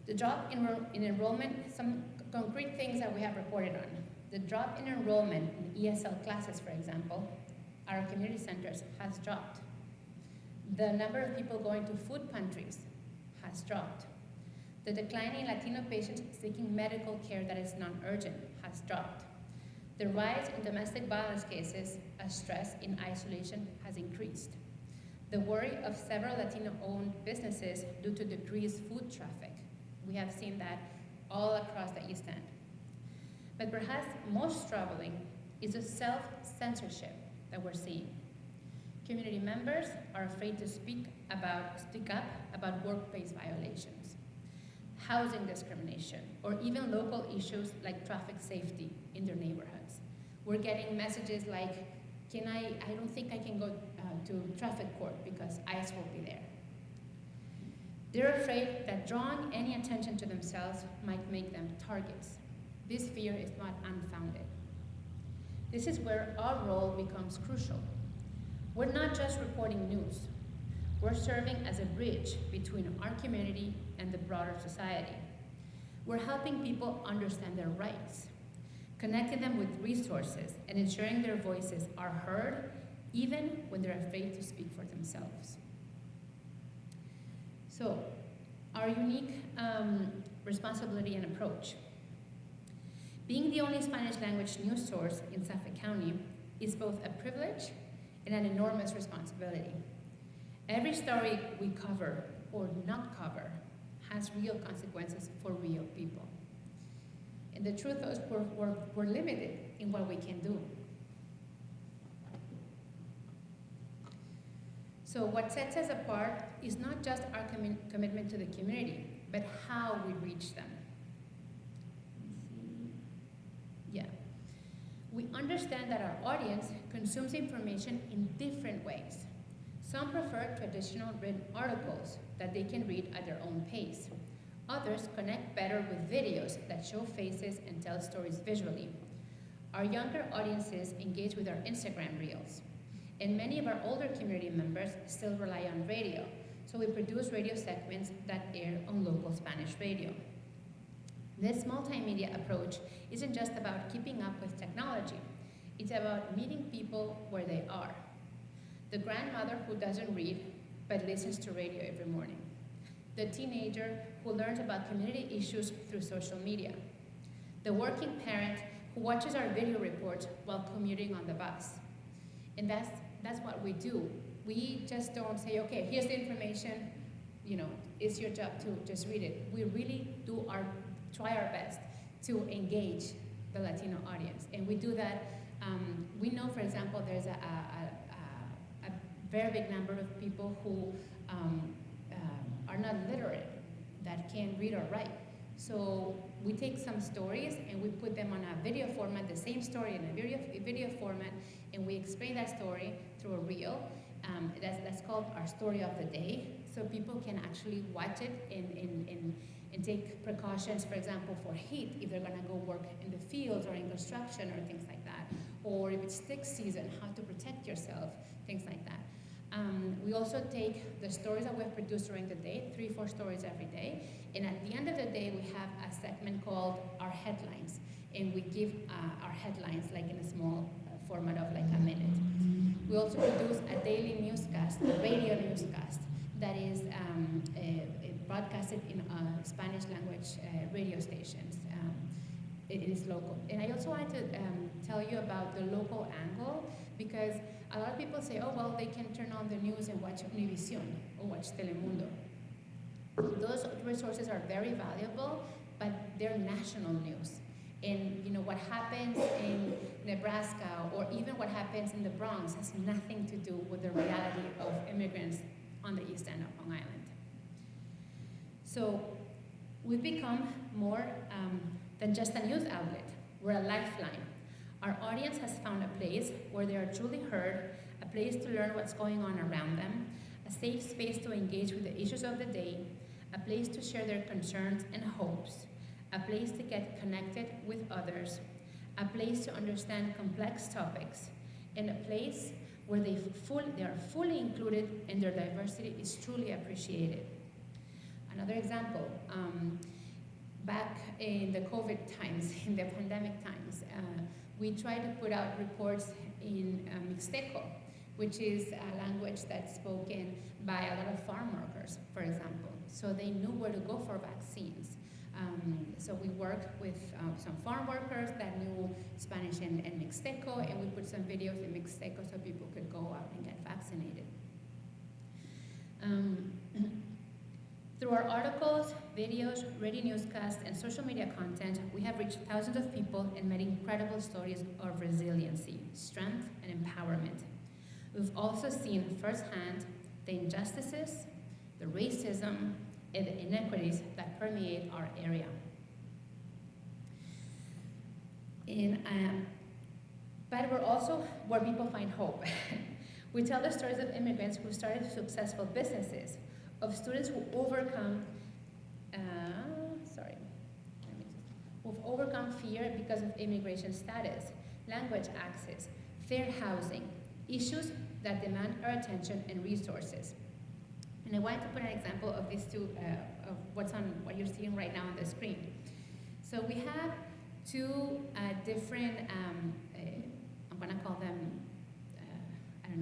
the drop in enrollment, some concrete things that we have reported on. The drop in enrollment in ESL classes, for example, our community centers has dropped. The number of people going to food pantries has dropped. The decline in Latino patients seeking medical care that is non-urgent has dropped. The rise in domestic violence cases as stress in isolation has increased. The worry of several Latino-owned businesses due to decreased food traffic. We have seen that all across the East End. But perhaps most troubling is the self-censorship that we're seeing. Community members are afraid to speak up about workplace violations, housing discrimination, or even local issues like traffic safety in their neighborhoods. We're getting messages like, I don't think I can go to traffic court because ICE will be there. They're afraid that drawing any attention to themselves might make them targets. This fear is not unfounded. This is where our role becomes crucial. We're not just reporting news. We're serving as a bridge between our community and the broader society. We're helping people understand their rights, connecting them with resources, and ensuring their voices are heard even when they're afraid to speak for themselves. So, our unique responsibility and approach. Being the only Spanish language news source in Suffolk County is both a privilege and an enormous responsibility. Every story we cover or not cover has real consequences for real people. And the truth is we're limited in what we can do. So what sets us apart is not just our commitment to the community, but how we reach them. We understand that our audience consumes information in different ways. Some prefer traditional written articles that they can read at their own pace. Others connect better with videos that show faces and tell stories visually. Our younger audiences engage with our Instagram reels. And many of our older community members still rely on radio, so we produce radio segments that air on local Spanish radio. This multimedia approach isn't just about keeping up with technology. It's about meeting people where they are. The grandmother who doesn't read but listens to radio every morning. The teenager who learns about community issues through social media. The working parent who watches our video reports while commuting on the bus. And that's that's what we do. We just don't say, okay, here's the information, it's your job to just read it. We really try our best to engage the Latino audience. And we do that, we know, for example, there's a very big number of people who are not literate, that can't read or write. So we take some stories and we put them on a video format, the same story in a video format, and we explain that story through a reel. That's called our story of the day. So people can actually watch it and take precautions, for example, for heat, if they're gonna go work in the fields or in construction or things like that. Or if it's tick season, how to protect yourself, things like that. We also take the stories that we've produced during the day, 3-4 stories every day, and at the end of the day, we have a segment called our headlines, and we give our headlines like in a small format of like a minute. We also produce a daily newscast, a radio newscast, that is broadcasted in Spanish language radio stations. It is local. And I also wanted to tell you about the local angle, because a lot of people say, oh, well, they can turn on the news and watch Univision or watch Telemundo. Those resources are very valuable, but they're national news. And what happens in Nebraska or even what happens in the Bronx has nothing to do with the reality of immigrants on the east end of Long Island. So we've become more than just a news outlet. We're a lifeline. Our audience has found a place where they are truly heard, a place to learn what's going on around them, a safe space to engage with the issues of the day, a place to share their concerns and hopes, a place to get connected with others, a place to understand complex topics, and a place where they are fully included and their diversity is truly appreciated. Another example, back in the COVID times, in the pandemic times, we tried to put out reports in Mixteco, which is a language that's spoken by a lot of farm workers, for example. So they knew where to go for vaccines. So we worked with some farm workers that knew Spanish and Mixteco, and we put some videos in Mixteco so people could go out and get vaccinated. Through our articles, videos, radio newscasts, and social media content, we have reached thousands of people and met incredible stories of resiliency, strength, and empowerment. We've also seen firsthand the injustices, the racism, and the inequities that permeate our area. But we're also where people find hope. We tell the stories of immigrants who started successful businesses, of students who overcome fear because of immigration status, language access, fair housing, issues that demand our attention and resources. And I wanted to put an example of these two, of what you're seeing right now on the screen. So we have two different, I'm gonna call them,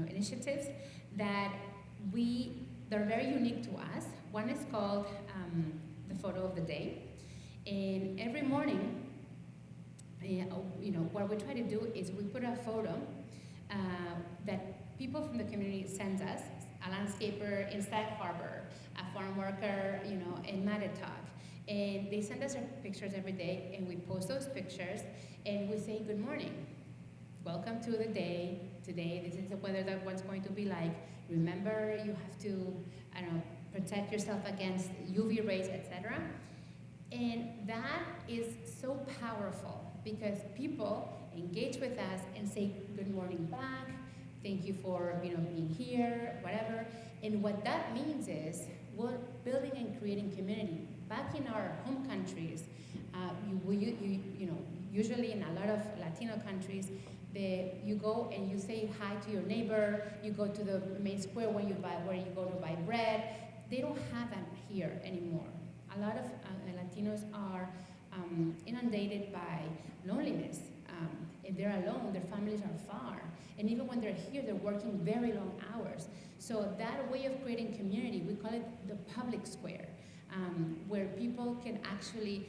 initiatives that they're very unique to us. One is called the photo of the day. And every morning, what we try to do is we put a photo that people from the community send us, a landscaper in Sag Harbor, a farm worker, in Matatock. And they send us their pictures every day, and we post those pictures, and we say, good morning. Welcome to the day. Today, this is the weather that what's going to be like. Remember, you have to, protect yourself against UV rays, etc. And that is so powerful because people engage with us and say good morning back, thank you for being here, whatever. And what that means is we're building and creating community. Back in our home countries, usually in a lot of Latino countries, you go and you say hi to your neighbor, you go to the main square where you go to buy bread. They don't have that here anymore. A lot of Latinos are inundated by loneliness. If they're alone, their families are far. And even when they're here, they're working very long hours. So that way of creating community, we call it the public square, where people can actually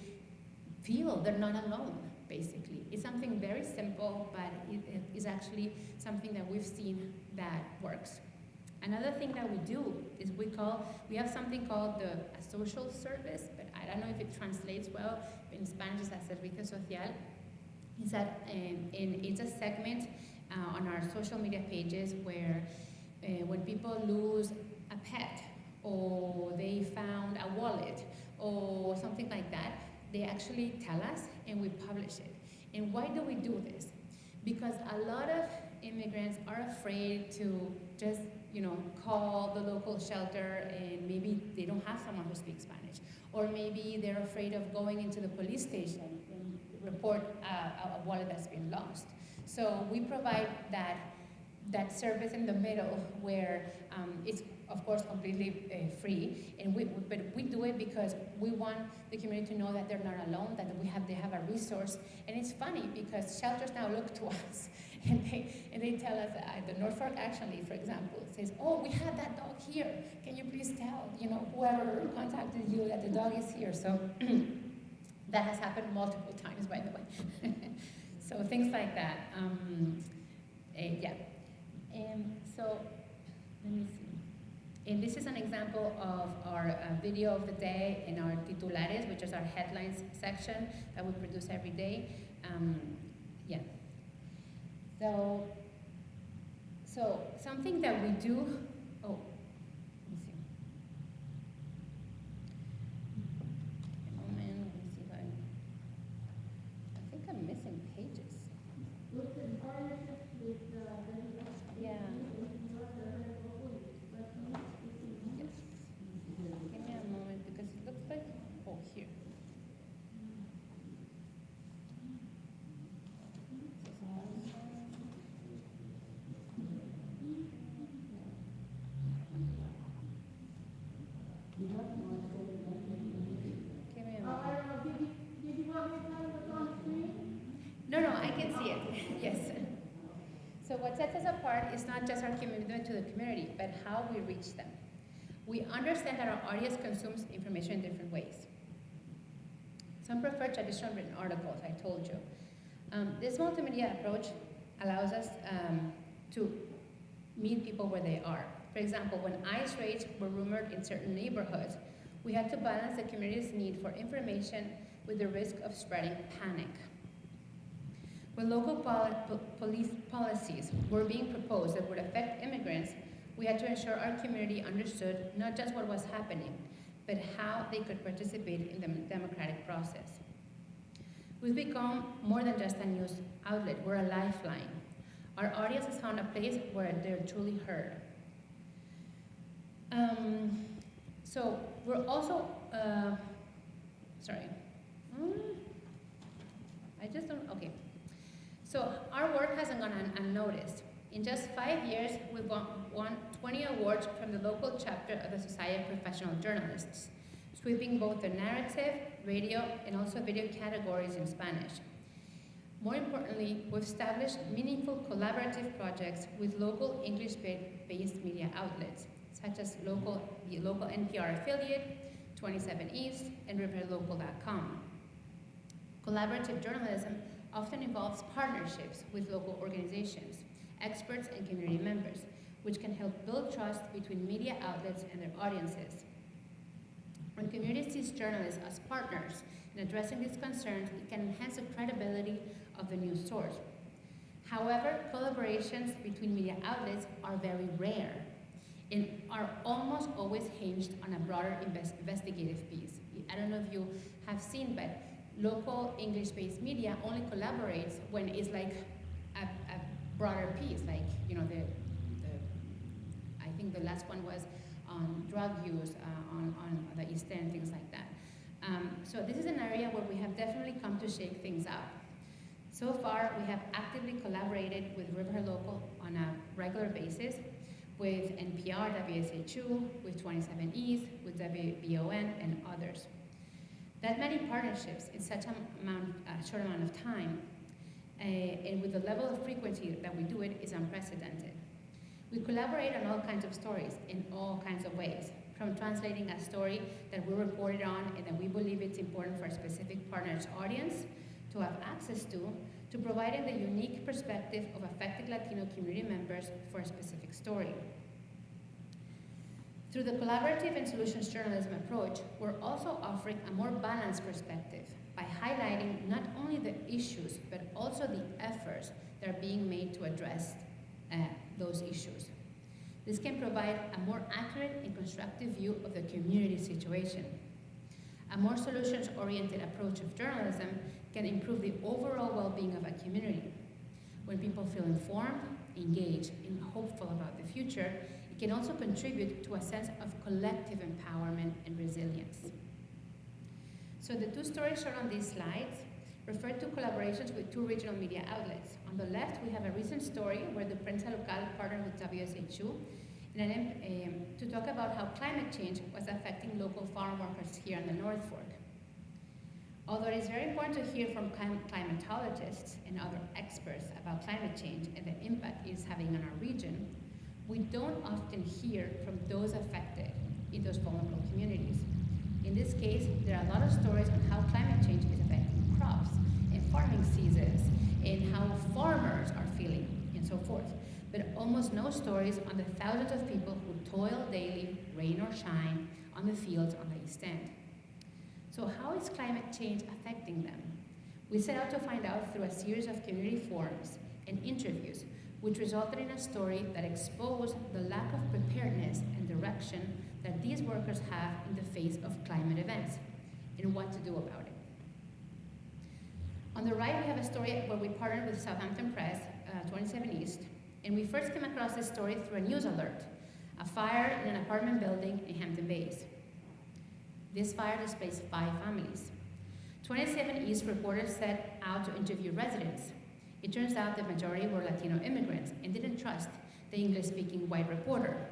feel they're not alone. basically. It's something very simple, but it is actually something that we've seen that works. Another thing that we do is we have something called a social service, but I don't know if it translates well. In Spanish, it's a servicio social. It's it's a segment on our social media pages where when people lose a pet or they found a wallet or something like that, they actually tell us and we publish it. And why do we do this? Because a lot of immigrants are afraid to just, call the local shelter, and maybe they don't have someone who speaks Spanish. Or maybe they're afraid of going into the police station and report a wallet that's been lost. So we provide that service in the middle where it's of course completely free, and but we do it because we want the community to know that they're not alone, that they have a resource. And it's funny because shelters now look to us and they tell us, the Norfolk actually, for example, says, oh, we had that dog here. Can you please tell whoever contacted you that the dog is here? So that has happened multiple times, by the way. So things like that. Yeah. So let me see. And this is an example of our video of the day in our titulares, which is our headlines section that we produce every day. Yeah. So something that we do. Oh, let me see. A moment. Let me see if I think I'm missing pages. Yeah. Give me a moment because it looks like, oh, here. Give me a moment. Did you want me to tell you what's on the screen? No, I can see it. Yes. So what sets us apart is not just our commitment to the community, but how we reach them. We understand that our audience consumes information in different ways. Some prefer traditional written articles, I told you. This multimedia approach allows us to meet people where they are. For example, when ICE raids were rumored in certain neighborhoods, we had to balance the community's need for information with the risk of spreading panic. When local police policies were being proposed that would affect immigrants, we had to ensure our community understood not just what was happening, but how they could participate in the democratic process. We've become more than just a news outlet, we're a lifeline. Our audience has found a place where they're truly heard. So we're also, okay. So our work hasn't gone unnoticed. In just 5 years, we've won 20 awards from the local chapter of the Society of Professional Journalists, sweeping both the narrative, radio, and also video categories in Spanish. More importantly, we've established meaningful collaborative projects with local English-based media outlets, such as the local NPR affiliate, 27 East, and riverlocal.com. Collaborative journalism often involves partnerships with local organizations, experts, and community members, which can help build trust between media outlets and their audiences. When community sees journalists as partners in addressing these concerns, it can enhance the credibility of the news source. However, collaborations between media outlets are very rare and are almost always hinged on a broader investigative piece. I don't know if you have seen, but local English-based media only collaborates when it's like a broader piece, like, I think the last one was on drug use on the East End, things like that. So this is an area where we have definitely come to shake things up. So far, we have actively collaborated with River Local on a regular basis, with NPR, WSHU, with 27 East, with WBON, and others. That many partnerships in such a short amount of time, and with the level of frequency that we do it, is unprecedented. We collaborate on all kinds of stories in all kinds of ways, from translating a story that we reported on and that we believe it's important for a specific partner's audience, to to have access to providing the unique perspective of affected Latino community members for a specific story. Through the collaborative and solutions journalism approach, we're also offering a more balanced perspective by highlighting not only the issues, but also the efforts that are being made to address those issues. This can provide a more accurate and constructive view of the community situation. A more solutions-oriented approach of journalism can improve the overall well-being of a community. When people feel informed, engaged, and hopeful about the future, it can also contribute to a sense of collective empowerment and resilience. So the two stories shown on these slides refer to collaborations with two regional media outlets. On the left, we have a recent story where the Prensa Local partnered with WSHU to talk about how climate change was affecting local farm workers here in the North Fork. Although it is very important to hear from climatologists and other experts about climate change and the impact it is having on our region, we don't often hear from those affected in those vulnerable communities. In this case, there are a lot of stories on how climate change is affecting crops and farming seasons and how farmers are feeling and so forth. But almost no stories on the thousands of people who toil daily, rain or shine, on the fields on the East End. So how is climate change affecting them? We set out to find out through a series of community forums and interviews, which resulted in a story that exposed the lack of preparedness and direction that these workers have in the face of climate events and what to do about it. On the right, we have a story where we partnered with Southampton Press, 27 East, and we first came across this story through a news alert, a fire in an apartment building in Hampton Bays. This fire displaced 5 families. 27 East reporters set out to interview residents. It turns out the majority were Latino immigrants and didn't trust the English-speaking white reporter.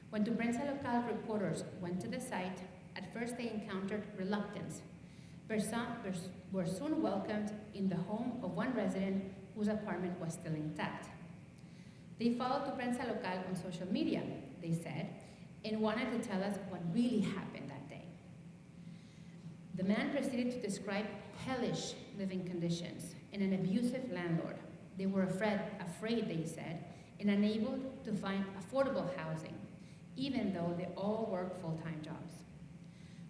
When the Prensa Local reporters went to the site, at first they encountered reluctance, but were soon welcomed in the home of one resident whose apartment was still intact. They followed the Prensa Local on social media, they said, and wanted to tell us what really happened that day. The man proceeded to describe hellish living conditions and an abusive landlord. They were afraid, they said, and unable to find affordable housing, even though they all work full-time jobs.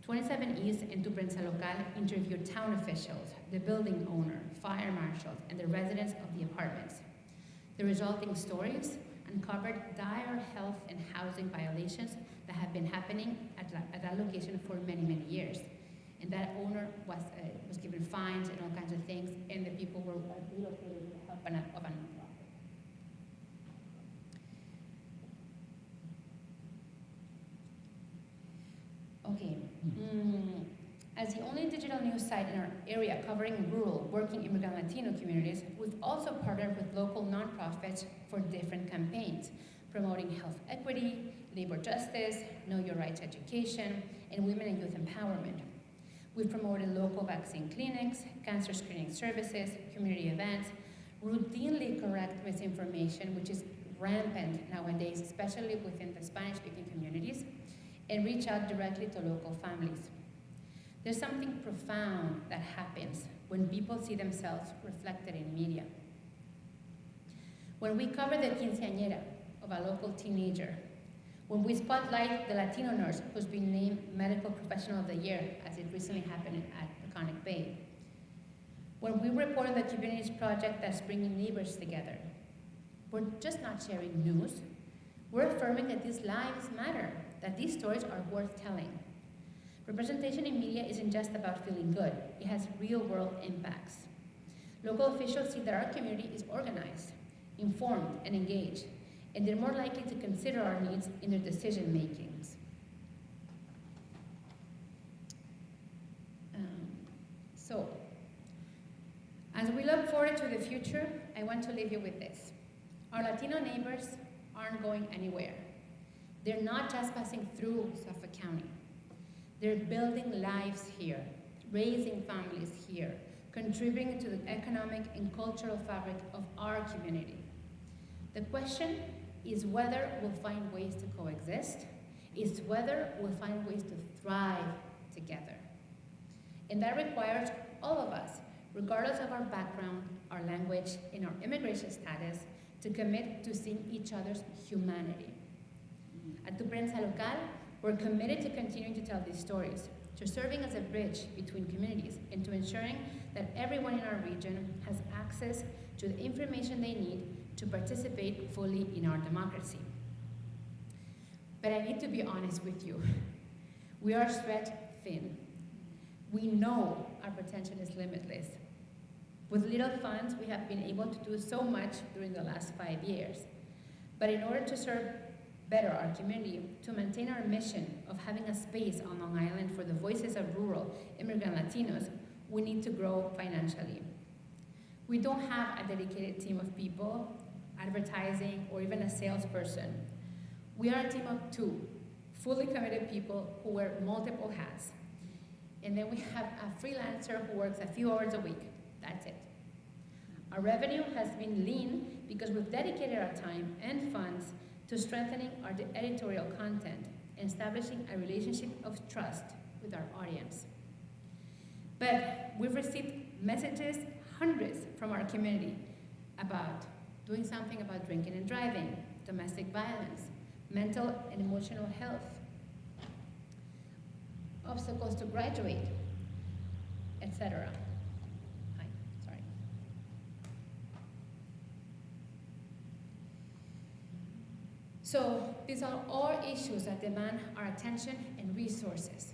27 East and Tu Prensa Local interviewed town officials, the building owner, fire marshals, and the residents of the apartments. The resulting stories uncovered dire health and housing violations that have been happening at that location for many, many years. And that owner was given fines and all kinds of things, and the people were relocated with the help of a nonprofit. Okay. As the only digital news site in our area covering rural, working immigrant Latino communities, we've also partnered with local nonprofits for different campaigns, promoting health equity, labor justice, know your rights education, and women and youth empowerment. We've promoted local vaccine clinics, cancer screening services, community events, routinely correct misinformation, which is rampant nowadays, especially within the Spanish-speaking communities, and reach out directly to local families. There's something profound that happens when people see themselves reflected in media. When we cover the quinceañera of a local teenager, when we spotlight the Latino nurse who's been named Medical Professional of the Year, as it recently happened at Peconic Bay, when we report on the community's project that's bringing neighbors together, we're just not sharing news. We're affirming that these lives matter, that these stories are worth telling. Representation in media isn't just about feeling good. It has real-world impacts. Local officials see that our community is organized, informed, and engaged, and they're more likely to consider our needs in their decision-makings. So, as we look forward to the future, I want to leave you with this. Our Latino neighbors aren't going anywhere. They're not just passing through Suffolk County. They're building lives here, raising families here, contributing to the economic and cultural fabric of our community. The question is whether we'll find ways to coexist, is whether we'll find ways to thrive together. And that requires all of us regardless of our background, our language, and our immigration status, to commit to seeing each other's humanity. At Tu Prensa Local, we're committed to continuing to tell these stories, to serving as a bridge between communities, and to ensuring that everyone in our region has access to the information they need to participate fully in our democracy. But I need to be honest with you. We are stretched thin. We know our potential is limitless. With little funds, we have been able to do so much during the last 5 years. But in order to serve better our community, to maintain our mission of having a space on Long Island for the voices of rural immigrant Latinos, we need to grow financially. We don't have a dedicated team of people, advertising, or even a salesperson. We are a team of 2, fully committed people who wear multiple hats. And then we have a freelancer who works a few hours a week. That's it. Our revenue has been lean because we've dedicated our time and funds to strengthening our editorial content and establishing a relationship of trust with our audience. But we've received messages, hundreds, from our community about doing something about drinking and driving, domestic violence, mental and emotional health, obstacles to graduate, etc. Hi, sorry. So these are all issues that demand our attention and resources.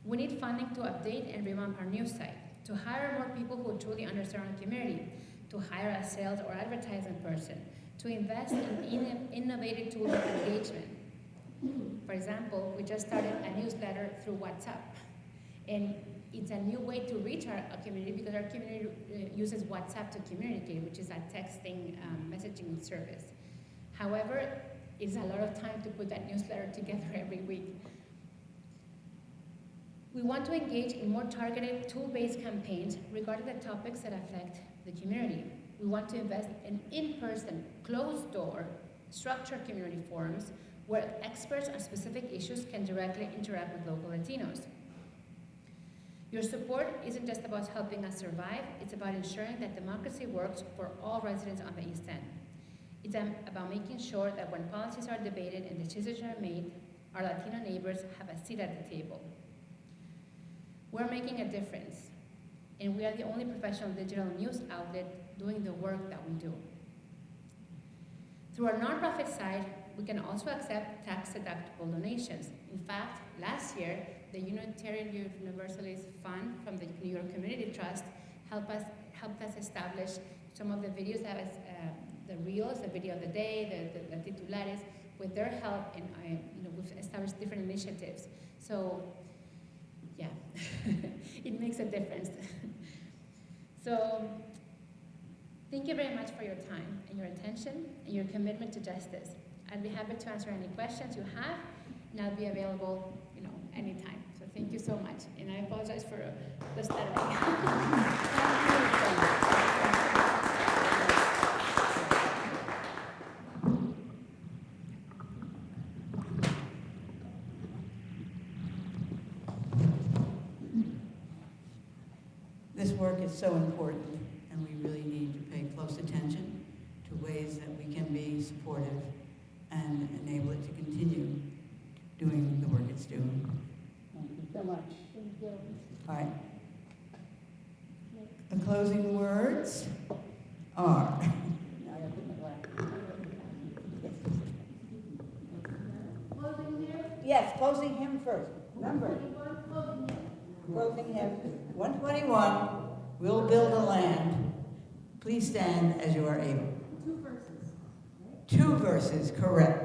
We need funding to update and revamp our news site, to hire more people who truly understand our community, to hire a sales or advertising person, to invest in innovative tools of engagement. For example, we just started a newsletter through WhatsApp. And it's a new way to reach our community because our community uses WhatsApp to communicate, which is a texting messaging service. However, it's a lot of time to put that newsletter together every week. We want to engage in more targeted, tool-based campaigns regarding the topics that affect the community. We want to invest in person, closed-door, structured community forums where experts on specific issues can directly interact with local Latinos. Your support isn't just about helping us survive, it's about ensuring that democracy works for all residents on the East End. It's about making sure that when policies are debated and decisions are made, our Latino neighbors have a seat at the table. We're making a difference, and we are the only professional digital news outlet doing the work that we do. Through our nonprofit side, we can also accept tax-deductible donations. In fact, last year, the Unitarian Universalist Fund from the New York Community Trust helped us establish some of the videos that was, the reels, the video of the day, the titulares, with their help, and we've established different initiatives. So, yeah, it makes a difference. So, thank you very much for your time and your attention and your commitment to justice. I'd be happy to answer any questions you have, and I'll be available, anytime. So thank you so much, and I apologize for the stuttering. This work is so important, and we really need to pay close attention to ways that we can be supportive and enable it to continue doing the work it's doing. Thank you so much. Thank you. All right. The closing words are, yes, closing hymn first. Remember, closing hymn 121, we'll build a land. Please stand as you are able. 2 verses. 2 verses, correct.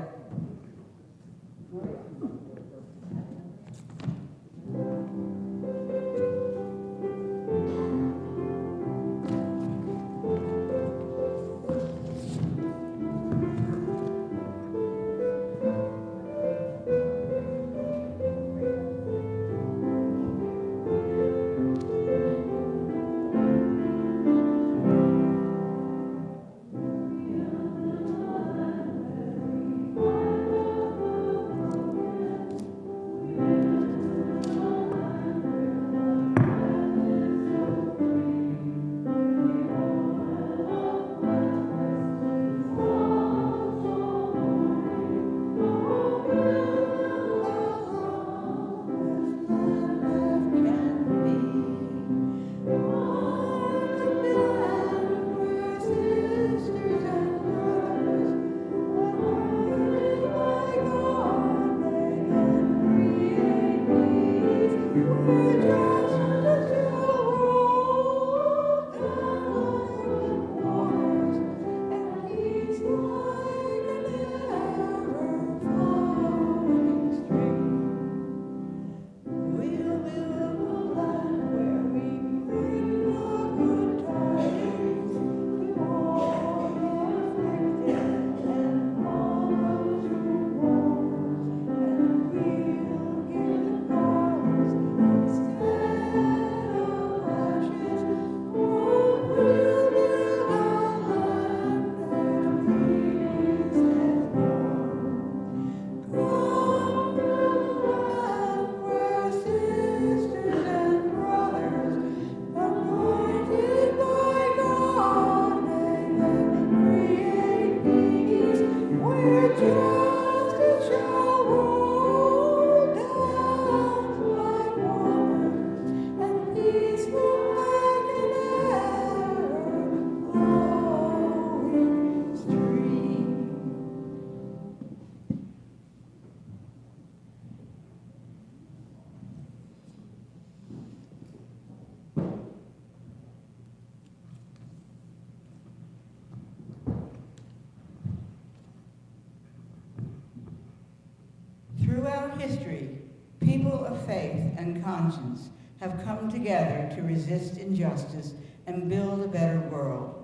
and conscience have come together to resist injustice and build a better world.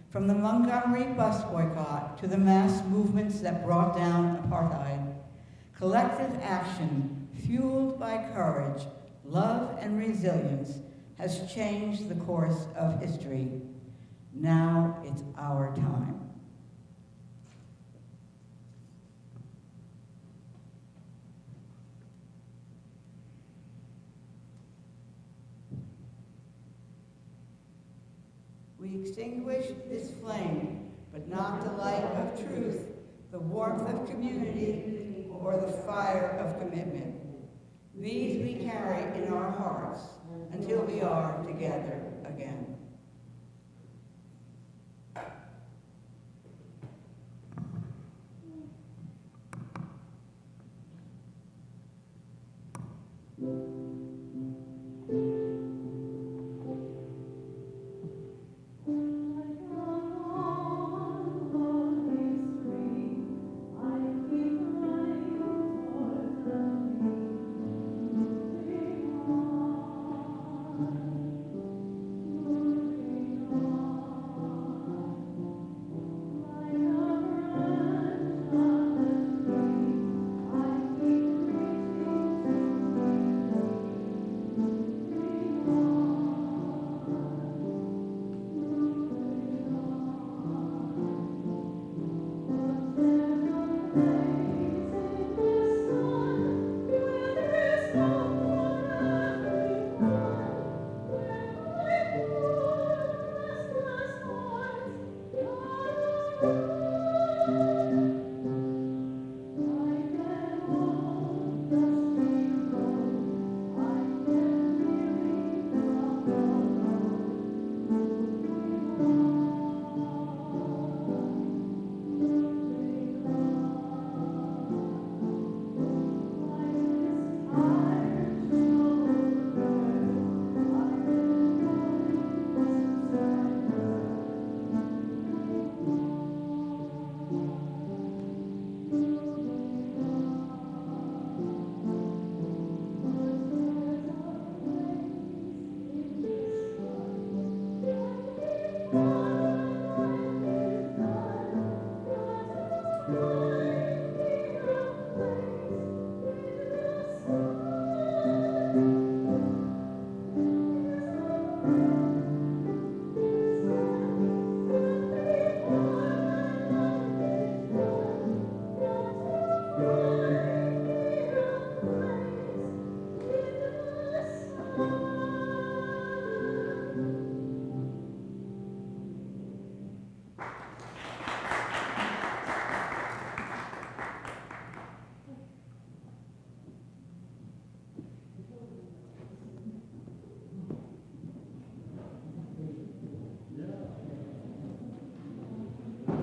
From the Montgomery bus boycott to the mass movements that brought down apartheid, collective action fueled by courage, love, and resilience has changed the course of history. Now it's our time. We extinguish this flame, but not the light of truth, the warmth of community, or the fire of commitment. These we carry in our hearts until we are together again.